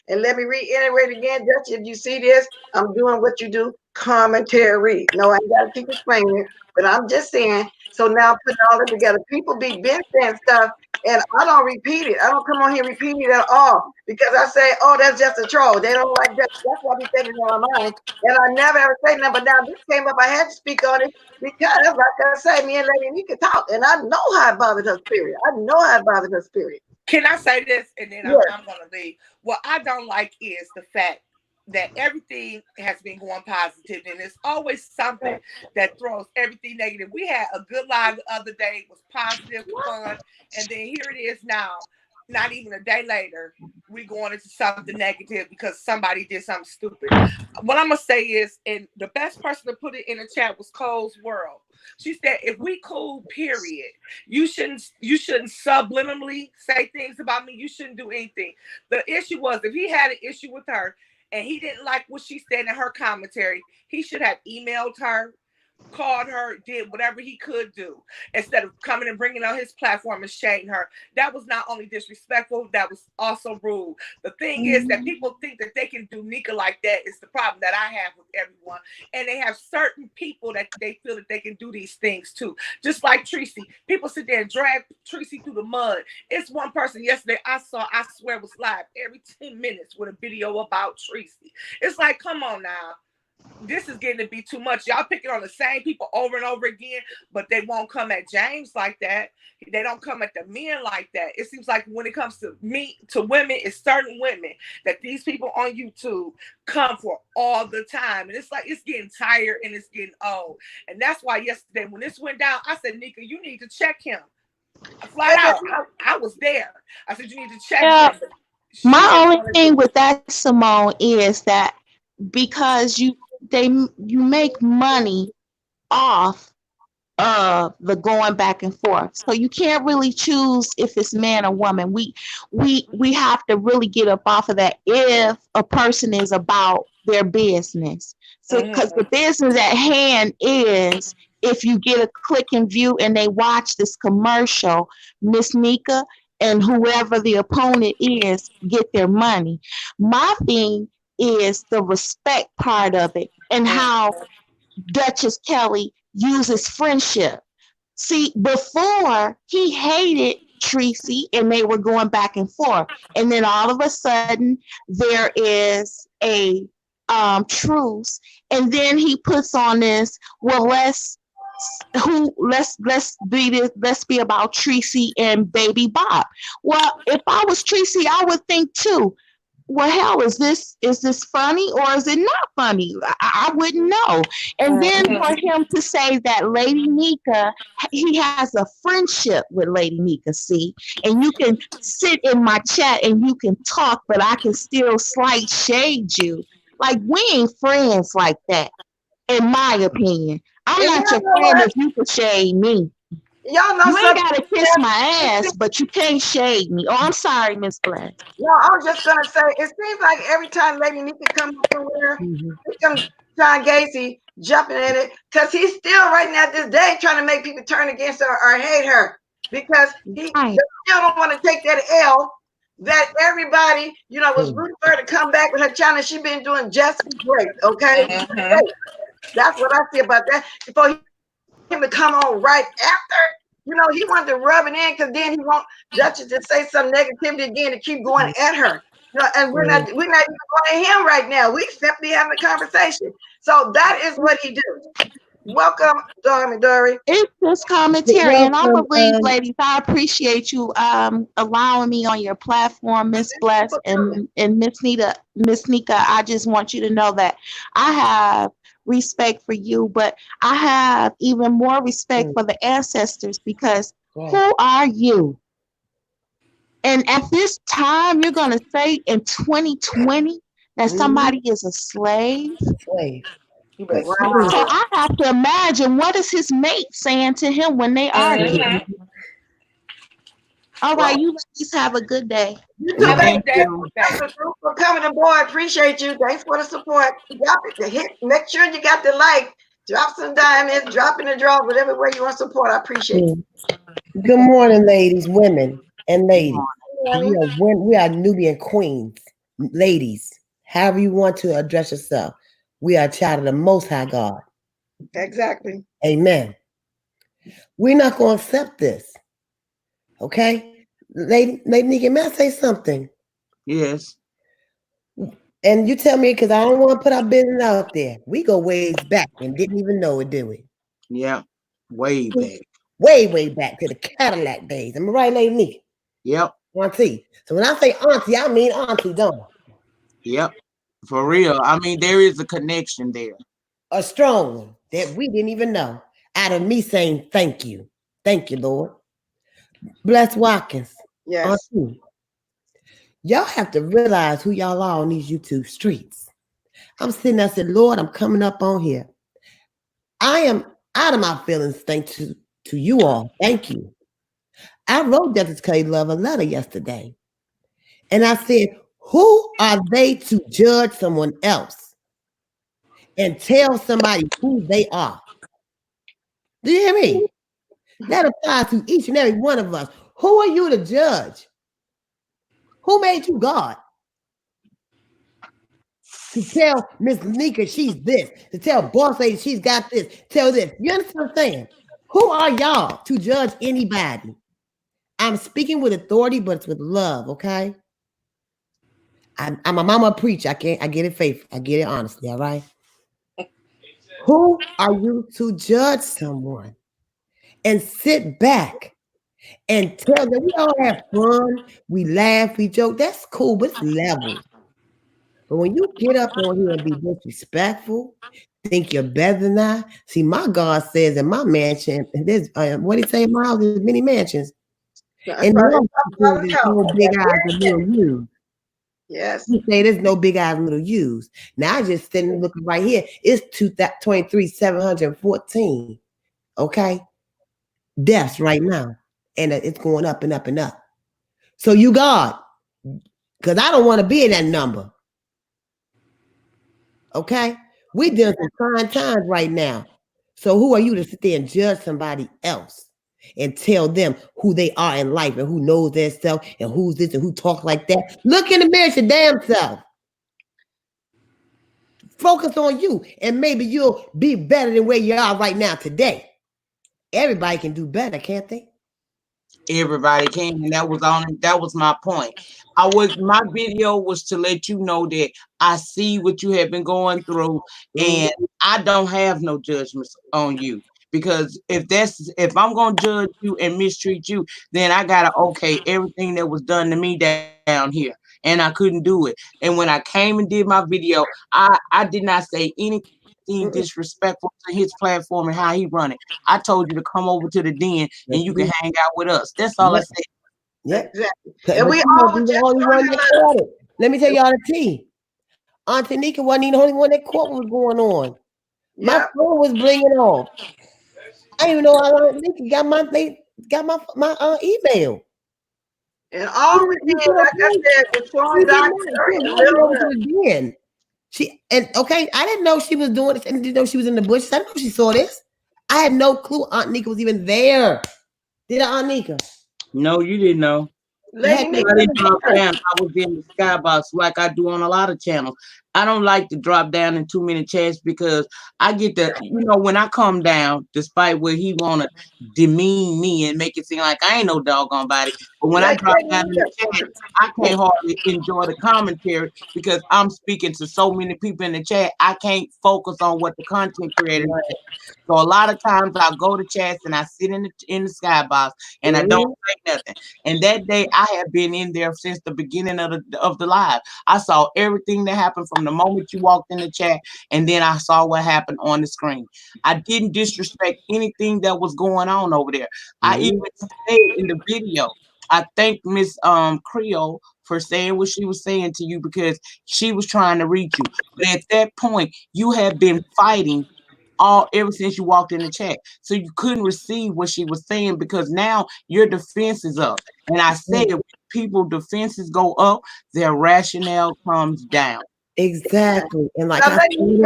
and let me reiterate again, Dutch, if you see this, I'm doing what you do, commentary. No, I ain't got to keep explaining it, but I'm just saying. So now putting all that together, people be been saying stuff, and I don't repeat it. I don't come on here repeating it at all because I say, oh, that's just a troll. They don't like that. That's what I be thinking in my mind, and I never ever say nothing. But now this came up, I had to speak on it because, like I say, me and Lady Nika talk, and I know how it bothered her spirit. I know how it bothered her spirit. Can I say this, and then I'm going to leave? What I don't like is the fact that everything has been going positive, and it's always something that throws everything negative. We had a good live the other day. It was positive, fun, and then here it is now. Not even a day later, we going into something negative because somebody did something stupid. What I'm gonna say is, and the best person to put it in the chat was Cole's World. She said, "If we cool, period, you shouldn't subliminally say things about me. You shouldn't do anything." The issue was if he had an issue with her and he didn't like what she said in her commentary, he should have emailed her, called her, did whatever he could do instead of coming and bringing on his platform and shading her. That was not only disrespectful, that was also rude. The thing is that people think that they can do Nika like that is the problem that I have with everyone. And they have certain people that they feel that they can do these things too. Just like Tracy. People sit there and drag Tracy through the mud. It's one person yesterday I saw, I swear was live every 10 minutes with a video about Tracy. It's like, come on now. This is getting to be too much. Y'all picking on the same people over and over again, but they won't come at James like that. They don't come at the men like that. It seems like when it comes to women, it's certain women that these people on YouTube come for all the time. And it's like, it's getting tired and it's getting old. And that's why yesterday when this went down, I said, Nika, you need to check him. Flat out, I was there. I said, you need to check him. My only thing with that, Simone, is that because you make money off of the going back and forth, so you can't really choose if it's man or woman. We have to really get up off of that if a person is about their business. So because the business at hand is if you get a click and view and they watch this commercial, Miss Nika and whoever the opponent is get their money. My thing is the respect part of it and how Duchess Kelly uses friendship. See, before he hated Tracy and they were going back and forth. And then all of a sudden there is a truce. And then he puts on this, well, let's be about Tracy and baby Bob. Well, if I was Tracy, I would think too, well, hell, is this funny or is it not funny? I wouldn't know. And then for him to say that Lady Nika, he has a friendship with Lady Nika, see, and you can sit in my chat and you can talk, but I can still slight shade you. Like, we ain't friends like that, in my opinion. I'm not your friend if you can shade me. Y'all know you ain't something. Gotta kiss my ass, but you can't shade me. Oh, I'm sorry, Miss Bless. No, I was just gonna say, it seems like every time Lady Nika comes up somewhere, come John Gacy jumping in it, because he's still right now this day trying to make people turn against her or hate her, because he still don't want to take that L that everybody, was rooting for her to come back with her channel. She's been doing just great, okay? That's what I see about that. For him to come on right after, he wanted to rub it in, because then he want Duchess to say some negativity again to keep going at her. And we're not even going at him right now. We simply having a conversation. So that is what he do. Welcome, Dory. It's just commentary, and I'm gonna leave, ladies. I appreciate you allowing me on your platform, Miss Bless and Miss Nika. Miss Nika, I just want you to know that I have respect for you, but I have even more respect for the ancestors, because who are you? And at this time, you're gonna say in 2020 that somebody is a slave? Wow. So I have to imagine, what is his mate saying to him when they argue? All right, you ladies have a good day. You too, baby. Thanks for coming aboard. Appreciate you. Thanks for the support. Make sure you got the like. Drop some diamonds, drop in the draw, whatever way you want to support. I appreciate it. Good morning, ladies, women, and ladies. We are Nubian queens, ladies. However you want to address yourself. We are a child of the Most High God. Exactly. Amen. We're not going to accept this. Okay? Lady Nika, may I say something? Yes. And you tell me, because I don't want to put our business out there. We go ways back and didn't even know it, did we? Yeah. Way back. Way back to the Cadillac days. Am I right, Lady Nika? Yep. Auntie. So when I say auntie, I mean auntie, don't I? Yep. For real. I mean, there is a connection there. A strong one that we didn't even know. Out of me saying thank you. Thank you, Lord. Bless Watkins. Yes. Auntie. Y'all have to realize who y'all are on these YouTube streets. I'm sitting there and said, Lord, I'm coming up on here. I am out of my feelings thanks to you all. Thank you. I wrote Justice Kelly Love a letter yesterday. And I said, who are they to judge someone else and tell somebody who they are? Do you hear me? That applies to each and every one of us. Who are you to judge? Who made you God? To tell Miss Nika she's this, to tell Boss Lady she's got this, tell this. You understand what I'm saying? Who are y'all to judge anybody? I'm speaking with authority, but it's with love, okay? I'm a mama preacher. I get it faithful. I get it honestly, all right? Who are you to judge someone and sit back and tell them we all have fun, we laugh, we joke? That's cool, but it's levels. But when you get up on here and be disrespectful, think you're better than I, see, my God says in my mansion, there's what do you say in my house? There's many mansions. And there's no big eyes and little U's. Yes. You say there's no big eyes and little U's. Now I just sitting looking right here. It's 23,714. Okay, deaths right now, and it's going up and up and up. So you God, because I don't want to be in that number. Okay, we dealing some trying times right now. So who are you to sit there and judge somebody else and tell them who they are in life and who knows their self and who's this and who talks like that? Look in the mirror at your damn self. Focus on you, and maybe you'll be better than where you are right now today. Everybody can do better, can't they? Everybody can, and that was my point. My video was to let you know that I see what you have been going through, and I don't have no judgments on you. Because if I'm gonna judge you and mistreat you, then I gotta okay everything that was done to me down here, and I couldn't do it. And when I came and did my video, I did not say anything disrespectful to his platform and how he run it. I told you to come over to the den and you can hang out with us. That's all I said. Yeah, exactly. And we all the only one that caught it. Let me tell y'all the tea. Auntie Nika wasn't even the only one that caught what was going on. My phone was blinging off. I didn't even know how Aunt Nika got my email. And all we did, like I said, was showing Dr. Again. I didn't know she was doing this. I didn't know she was in the bushes. I didn't know she saw this. I had no clue Aunt Nika was even there. Did I, Aunt Nika? No, you didn't know. I was in the skybox like I do on a lot of channels. I don't like to drop down in too many chats because I get when I come down, despite what he want to demean me and make it seem like I ain't no doggone body. But when I drop down in the chat, I can't hardly enjoy the commentary because I'm speaking to so many people in the chat. I can't focus on what the content creator says. So a lot of times I go to chats and I sit in the skybox and I don't say nothing. And that day I have been in there since the beginning of the live. I saw everything that happened from the moment you walked in the chat, and then I saw what happened on the screen. I didn't disrespect anything that was going on over there. I even said in the video, I thank Miss Creole for saying what she was saying to you because she was trying to reach you. But at that point, you had been fighting ever since you walked in the chat. So you couldn't receive what she was saying because now your defense is up. And I said when people defenses go up, their rationale comes down. Exactly. And like I'm reading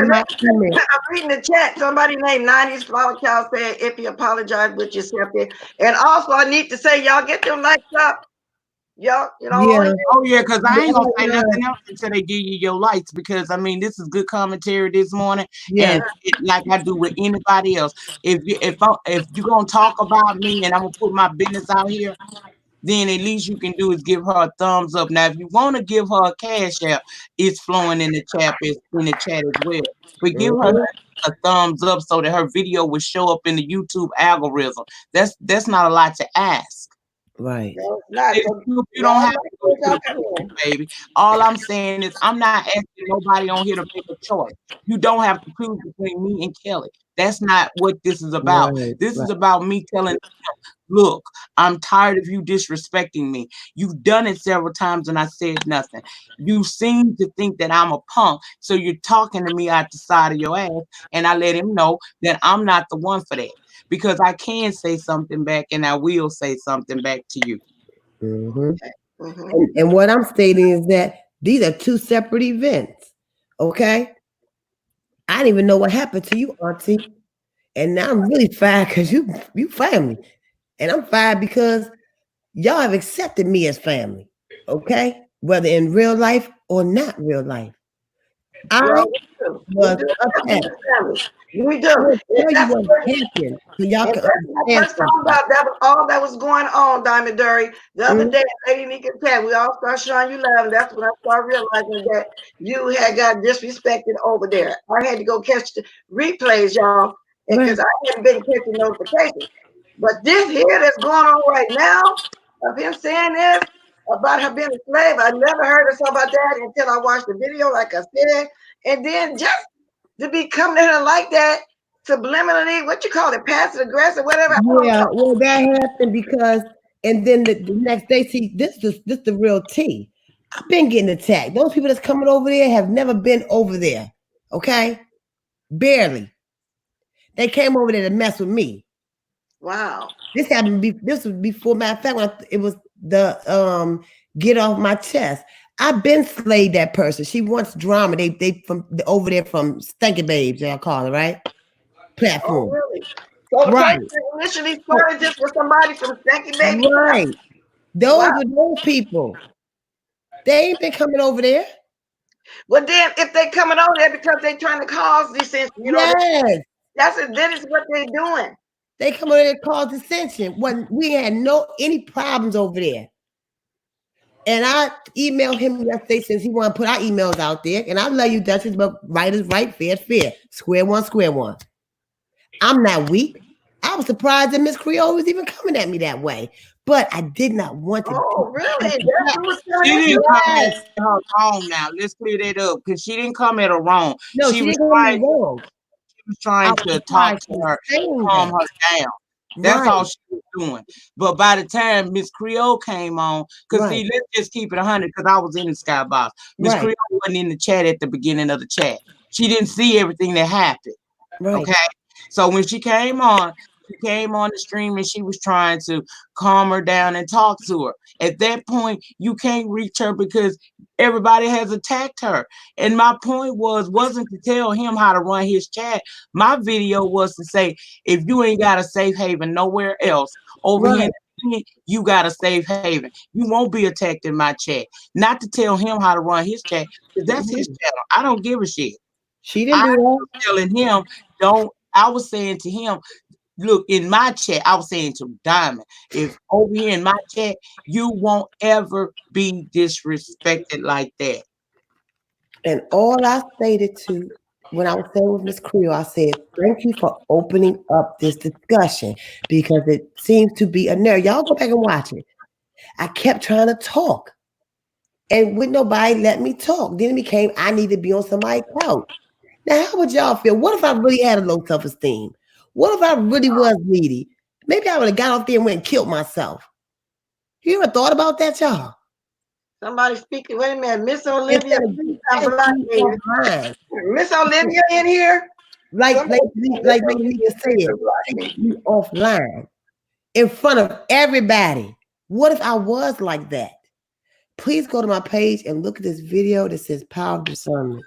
the chat. Somebody named 90s Flower Child said, if you apologize with yourself there. And also I need to say, y'all get them lights up. Y'all, because I ain't gonna say nothing else until they give you your lights because I mean this is good commentary this morning, and like I do with anybody else. If you're gonna talk about me and I'm gonna put my business out here, then at least you can do is give her a thumbs up. Now, if you want to give her a cash app, it's flowing in the chat as well. But give her a thumbs up so that her video will show up in the YouTube algorithm. That's not a lot to ask. Right. You don't have to go to the baby. All I'm saying is I'm not asking nobody on here to make a choice. You don't have to choose between me and Kelly. That's not what this is about. This is about me telling them, look, I'm tired of you disrespecting me. You've done it several times and I said nothing. You seem to think that I'm a punk. So you're talking to me out the side of your ass. And I let him know that I'm not the one for that. Because I can say something back and I will say something back to you. And what I'm stating is that these are two separate events. Okay? I didn't even know what happened to you, Auntie. And now I'm really fired because you family. And I'm fired because y'all have accepted me as family. Okay? Whether in real life or not real life. I was upset. We do. That's what happened. So y'all can understand. That was all that was going on, Diamond Dury. The other day, Lady Nika Pat, we all started showing you love, and that's when I started realizing that you had got disrespected over there. I had to go catch the replays, y'all, because I hadn't been catching notifications. But this here that's going on right now, of him saying this about her being a slave, I never heard her talk about that until I watched the video, like I said. And then just to be coming to her like that, subliminally, what you call it, passive aggressive, whatever. Yeah, well, that happened because, and then the next day, see, this the real tea. I've been getting attacked. Those people that's coming over there have never been over there. Okay, barely. They came over there to mess with me. Wow. This happened. This was before. Matter of fact, it was the get off my chest. I've been slayed that person. She wants drama. They from over there from Stinky Babes, y'all call it, right? platform. Oh, really? So the Right. person initially started this with somebody from Stanky Baby. Right. Wow. Those people. They ain't been coming over there. Well, then if they coming over there because they trying to cause dissension, you know, Yes. that is what they doing. They come over there to cause dissension when we had any problems over there. And I emailed him yesterday since he want to put our emails out there. And I love you, Duchess, but right is right, fair is fair. Square one, square one. I'm not weak. I was surprised that Miss Creole was even coming at me that way. But I did not want to. Oh, really? That's what She didn't come at Yes. her wrong now. Let's clear that up because she didn't come at her wrong. No, she didn't come at me wrong. She was trying to talk to her, calm her down. That's all she was doing. But by the time Miss Creole came on, because see, let's just keep it 100 because I was in the skybox. Miss Creole wasn't in the chat at the beginning of the chat. She didn't see everything that happened. Okay. So when she came on the stream and she was trying to calm her down and talk to her. At that point, you can't reach her because everybody has attacked her. And my point wasn't to tell him how to run his chat. My video was to say, if you ain't got a safe haven nowhere else, over here, you got a safe haven. You won't be attacked in my chat. Not to tell him how to run his chat, because that's his channel. I don't give a shit. She didn't do that. was telling him, I was saying to him, look, in my chat, I was saying to Diamond, if over here in my chat, you won't ever be disrespected like that. And all I stated to when I was saying with Miss Creole, I said, thank you for opening up this discussion because it seems to be a nerve. Y'all go back and watch it. I kept trying to talk. And with nobody let me talk. Then it became I need to be on somebody's couch. Now, how would y'all feel? What if I really had a low self-esteem? What if I really was needy? Maybe I would have got off there and went and killed myself. You ever thought about that, y'all? Somebody speaking. Wait a minute, Miss Olivia. Miss Olivia in here? Like Nika said, you offline in front of everybody. What if I was like that? Please go to my page and look at this video that says Power of Discernment.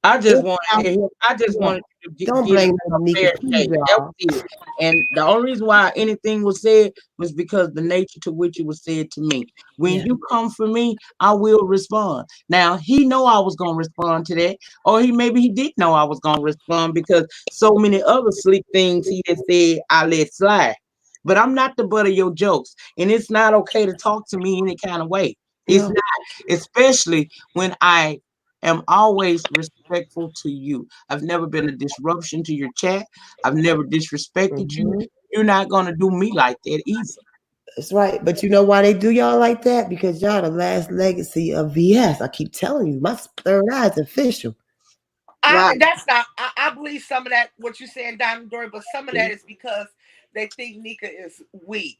I just wanted to get don't blame me. And the only reason why anything was said was because the nature to which it was said to me. When you come for me, I will respond. Now he know I was gonna respond to that, or maybe he didn't know I was gonna respond because so many other slick things he had said I let slide. But I'm not the butt of your jokes, and it's not okay to talk to me any kind of way. It's not, especially when I am always respectful to you. I've never been a disruption to your chat. I've never disrespected you. You're not going to do me like that either. That's right. But you know why they do y'all like that? Because y'all the last legacy of VS. I keep telling you, my third eye is official. That's not, I believe some of that, what you're saying, Diamond Dory, but some of that is because they think NYCA is weak.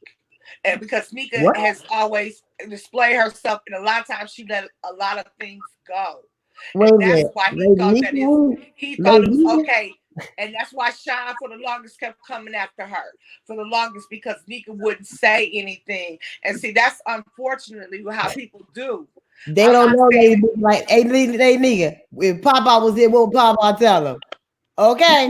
And because NYCA has always displayed herself, and a lot of times she let a lot of things go. And that's why he thought it was okay. And that's why Sean for the longest kept coming after her. For the longest, because NYCA wouldn't say anything. And see, that's unfortunately how people do. They don't know they like, hey nigga, if Papa was there, what would Papa tell them? Okay.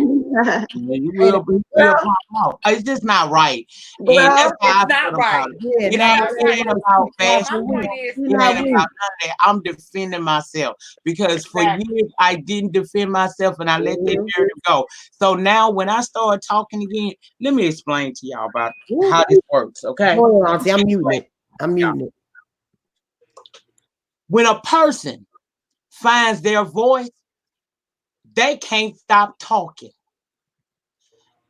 You will pop out. It's just not right. And that's how it's not right. It ain't about fashion. It ain't about none of that. I'm defending myself because for years I didn't defend myself and I let that narrative go. So now when I start talking again, let me explain to y'all about how this works. Okay. Hold on, I'm muting it. When a person finds their voice, they can't stop talking.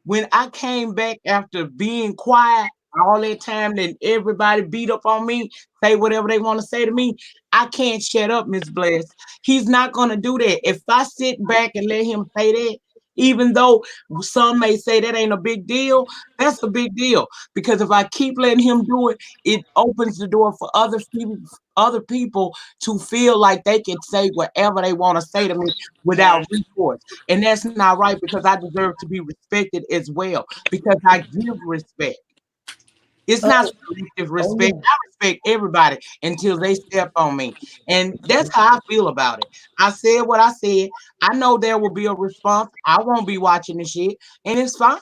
When I came back after being quiet all that time, that everybody beat up on me, say whatever they want to say to me, I can't shut up, Miss Bless. He's not going to do that. If I sit back and let him say that, even though some may say that ain't a big deal, that's a big deal. Because if I keep letting him do it, it opens the door for other people to feel like they can say whatever they want to say to me without recourse. And that's not right because I deserve to be respected as well because I give respect. It's not selective respect. I respect everybody until they step on me. And that's how I feel about it. I said what I said. I know there will be a response. I won't be watching the shit, and it's fine.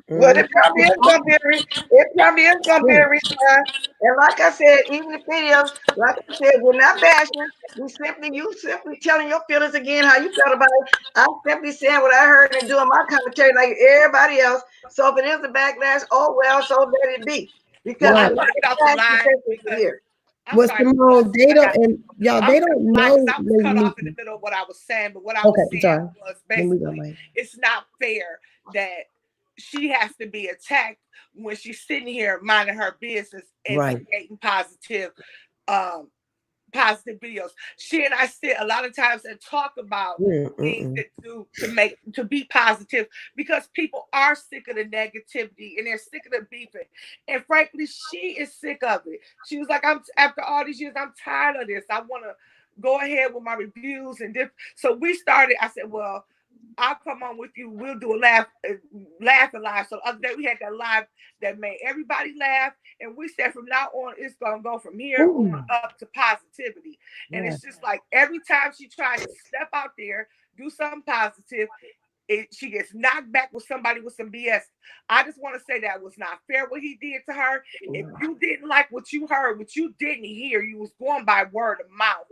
Well, it probably is gonna be a response. And like I said, even the videos, like I said, we're not bashing. You simply telling your feelings again how you felt about it. I'm simply saying what I heard and doing my commentary like everybody else. So if it is a backlash, oh well, so let it be. Because Well, the I'm gonna get off the line because I'm sorry. Simone, they don't, and y'all, they don't know. I was cut off in the middle of what I was saying, but what I was saying was basically it's not fair that she has to be attacked when she's sitting here minding her business and creating positive videos. She and I sit a lot of times and talk about things that to be positive, because people are sick of the negativity and they're sick of the beefing. And frankly, she is sick of it. She was like, after all these years, I'm tired of this. I want to go ahead with my reviews and so we started. I said, well, I'll come on with you. We'll do a laughing live. So the other day we had that live that made everybody laugh. And we said from now on, it's going to go from here on up to positivity. And it's just like every time she tries to step out there, do something positive, she gets knocked back with somebody with some BS. I just want to say that was not fair what he did to her. If you didn't like what you heard, what you didn't hear, you was going by word of mouth.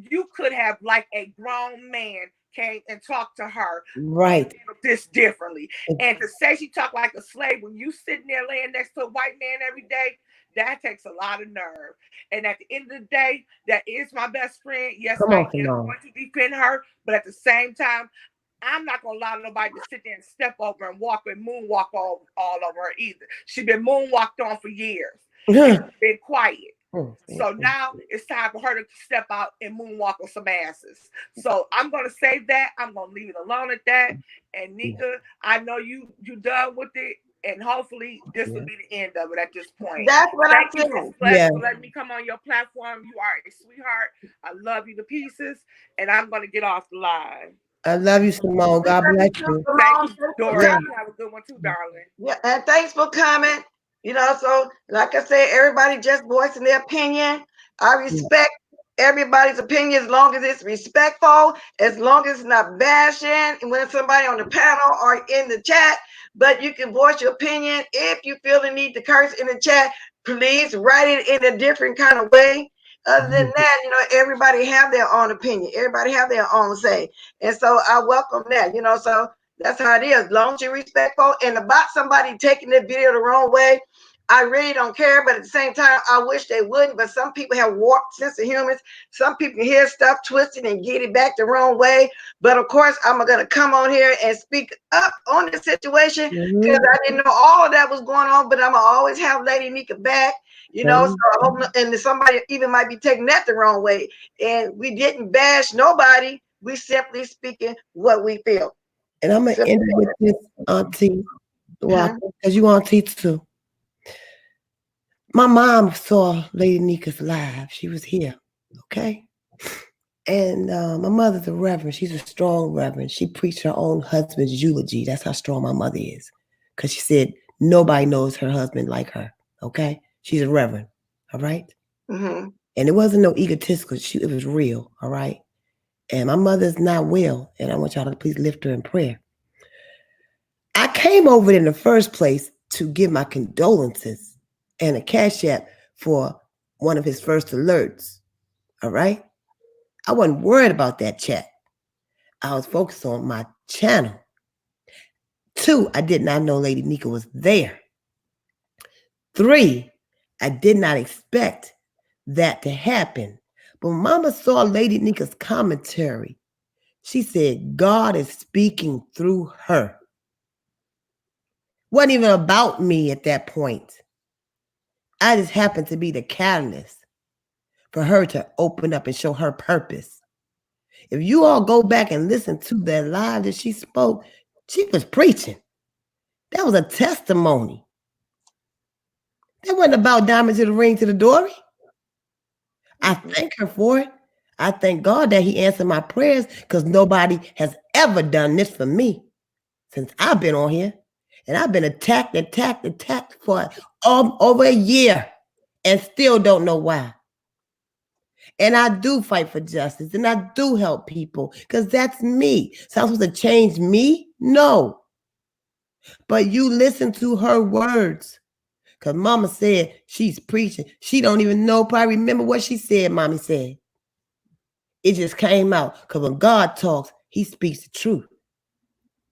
You could have, like a grown man, came and talked to her this differently. And to say she talked like a slave when you sitting there laying next to a white man every day, that takes a lot of nerve. And at the end of the day, that is my best friend. Yes, I am going to defend her, but at the same time, I'm not gonna allow nobody to sit there and step over and moonwalk all over her either. She's been moonwalked on for years. She's been quiet. So now it's time for her to step out and moonwalk on some asses. So I'm gonna save that. I'm gonna leave it alone at that. And Nika, I know you done with it, and hopefully this will be the end of it at this point. That's what I'm saying. For letting me come on your platform. You are a sweetheart. I love you to pieces, and I'm gonna get off the line. I love you, Simone. God bless you. Thank you, Dora. You have a good one too, darling. Yeah, and thanks for coming. So like I said, everybody just voicing their opinion. I respect everybody's opinion as long as it's respectful, as long as it's not bashing. And when somebody on the panel or in the chat, but you can voice your opinion. If you feel the need to curse in the chat, please write it in a different kind of way. Other than that, everybody have their own opinion. Everybody have their own say. And so I welcome that, so that's how it is. As long as you're respectful. And about somebody taking the video the wrong way, I really don't care. But at the same time, I wish they wouldn't. But some people have warped sense of humor. Some people hear stuff twisted and get it back the wrong way. But of course, I'm going to come on here and speak up on the situation because I didn't know all of that was going on. But I'm going to always have Lady Nika back. So I hope, and somebody even might be taking that the wrong way. And we didn't bash nobody. We simply speaking what we feel. And I'm going to end with this, Auntie, because you Auntie too. My mom saw Lady Nika's live. She was here, okay? And my mother's a reverend. She's a strong reverend. She preached her own husband's eulogy. That's how strong my mother is. Because she said nobody knows her husband like her, okay? She's a reverend, all right? And it wasn't no egotistical. It was real, all right? And my mother's not well, and I want y'all to please lift her in prayer. I came over in the first place to give my condolences and a cash app for one of his first alerts, all right? I wasn't worried about that chat. I was focused on my channel. 2, I did not know Lady Nika was there. 3, I did not expect that to happen. But Mama saw Lady Nika's commentary. She said, God is speaking through her. Wasn't even about me at that point. I just happened to be the catalyst for her to open up and show her purpose. If you all go back and listen to that live that she spoke, she was preaching. That was a testimony. That wasn't about diamond to the ring to the dory. I thank her for it. I thank God that he answered my prayers because nobody has ever done this for me since I've been on here. And I've been attacked for over a year and still don't know why. And I do fight for justice and I do help people because that's me. So I'm supposed to change me? No. But you listen to her words. Because mama said she's preaching. She don't even know, probably remember what she said, mommy said. It just came out. Because when God talks, he speaks the truth.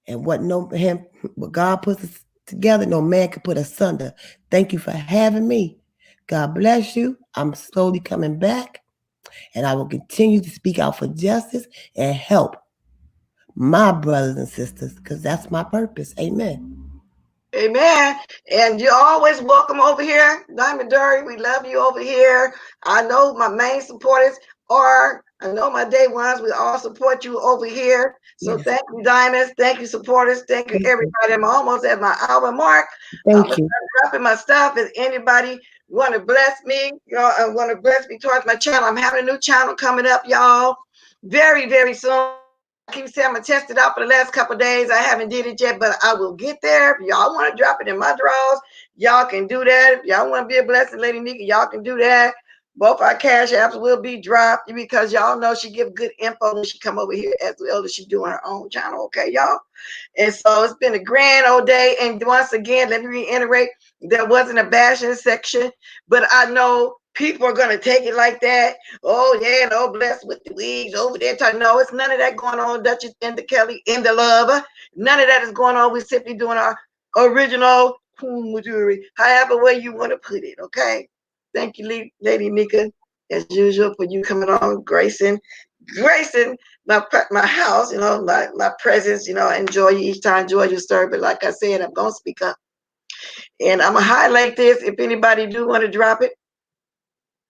And what God puts us together, no man can put asunder. Thank you for having me. God bless you. I'm slowly coming back. And I will continue to speak out for justice and help my brothers and sisters because that's my purpose. Amen. Amen. And you're always welcome over here, Diamond Durry. We love you over here. I know my main supporters are, I know my day ones. We all support you over here. So Yes. thank you, Diamonds. Thank you, supporters. Thank you, everybody. I'm almost at my hour mark. I'm Thank going to you. start dropping my stuff. If anybody want to bless me, want to bless me towards my channel, I'm having a new channel coming up, y'all. Very, very soon. I keep saying I'm gonna test it out for the last couple of days. I haven't did it yet, but I will get there. If y'all want to drop it in my drawers, y'all can do that. If y'all want to be a blessing, Lady Nika, y'all can do that. Both our cash apps will be dropped because y'all know she give good info when she come over here as well as she doing her own channel. Okay, y'all. And so it's been a grand old day. And once again, let me reiterate, there wasn't a bashing section, but I know people are going to take it like that. Oh, yeah, no, blessed with the wigs over there. No, it's none of that going on, Duchess and the Kelly and the Lover. None of that is going on. We're simply doing our original jewelry, however way you want to put it, okay? Thank you, Lady Nika, as usual, for you coming on, gracing my house, my presence, I enjoy you each time, enjoy your story. But like I said, I'm going to speak up. And I'm going to highlight this. If anybody do want to drop it,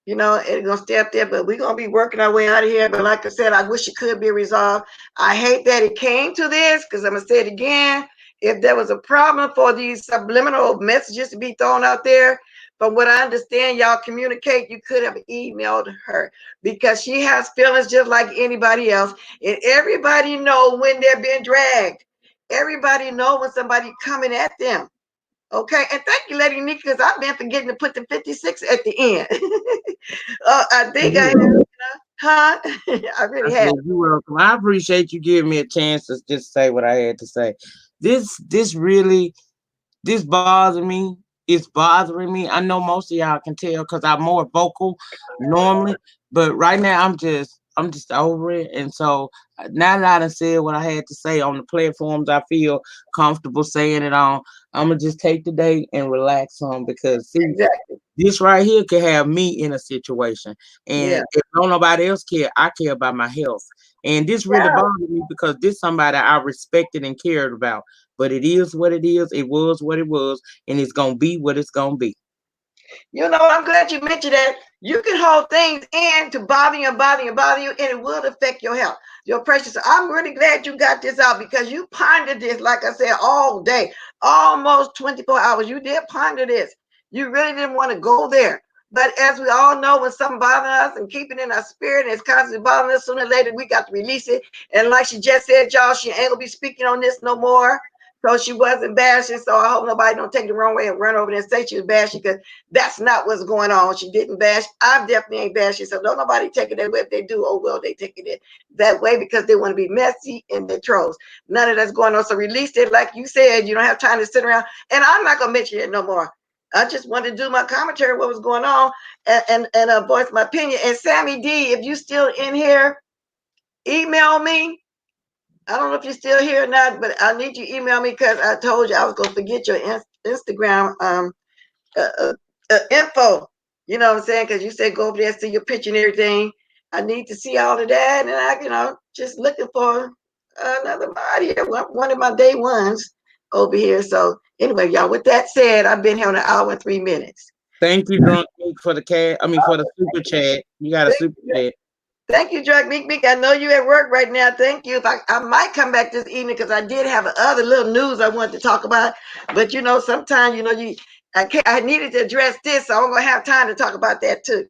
it's gonna stay up there, but we're gonna be working our way out of here. But like I said, I wish it could be resolved. I hate that it came to this because I'm gonna say it again. If there was a problem for these subliminal messages to be thrown out there, from what I understand, y'all communicate, you could have emailed her because she has feelings just like anybody else. And everybody know when they're being dragged. Everybody know when somebody coming at them. Okay, and thank you, Lady Nika, because I've been forgetting to put the 56 at the end. I think I have, huh? I really have. You're welcome. I appreciate you giving me a chance to just say what I had to say. This bothers me. It's bothering me. I know most of y'all can tell because I'm more vocal normally, but right now I'm just over it. And so now that I done said what I had to say on the platforms I feel comfortable saying it on, I'm gonna just take the day and relax on because see, Exactly. this right here could have me in a situation. Yeah. And if don't nobody else care, I care about my health. And this really Yeah. bothered me because this somebody I respected and cared about. But it is what it is. It was what it was, and it's gonna be what it's gonna be. I'm glad you mentioned that. You can hold things in to bother you and bother you and bother you, and it will affect your health, your precious. I'm really glad you got this out because you pondered this, like I said, all day, almost 24 hours. You did ponder this. You really didn't want to go there. But as we all know, when something bothers us and keep it in our spirit and it's constantly bothering us, sooner or later we got to release it. And like she just said, y'all, she ain't gonna be speaking on this no more. So she wasn't bashing. So I hope nobody don't take it the wrong way and run over there and say she was bashing because that's not what's going on. She didn't bash. I definitely ain't bashing. So don't nobody take it that way. If they do, oh well, they take it that way because they want to be messy and they're trolls. None of that's going on. So release it, like you said. You don't have time to sit around. And I'm not gonna mention it no more. I just wanted to do my commentary, what was going on, and voice my opinion. And Sammy D, if you still in here, email me. I don't know if you're still here or not, but I need you to email me because I told you I was gonna forget your Instagram info. You know what I'm saying? Because you said go over there, see your picture and everything. I need to see all of that, and I, just looking for another body, one of my day ones over here. So anyway, y'all. With that said, I've been here on an hour and 3 minutes. Thank you, Drunk Meek, for the cat. I mean, for the super chat. You got a super chat. Thank you, Drug Meek. I know you at work right now. Thank you. If I might come back this evening because I did have other little news I wanted to talk about. But sometimes I needed to address this, so I'm gonna have time to talk about that too.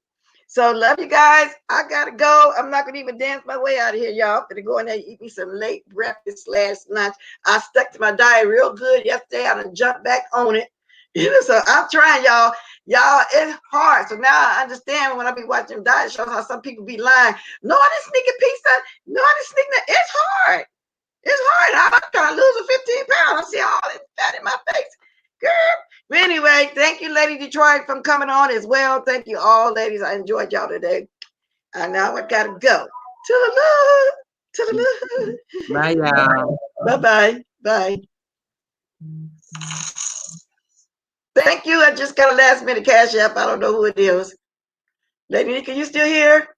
So love you guys. I gotta go. I'm not gonna even dance my way out of here, y'all. I'm gonna go in there and eat me some late breakfast last night. I stuck to my diet real good yesterday. I done jumped back on it. You know, so I'm trying, y'all. Y'all, it's hard. So now I understand when I be watching diet shows how some people be lying. No, I didn't sneak a pizza. No, I didn't sneak that. It's hard. It's hard. I'm trying to lose a 15 pounds. I see all this fat in my face. Girl. But anyway, thank you, Lady Detroit, for coming on as well. Thank you all, ladies. I enjoyed y'all today. And now I gotta go. To the Lord. To the Lord. Bye, y'all. Bye-bye. Bye. Thank you. I just got a last minute cash app. I don't know who it is. Lady Nika, you still here?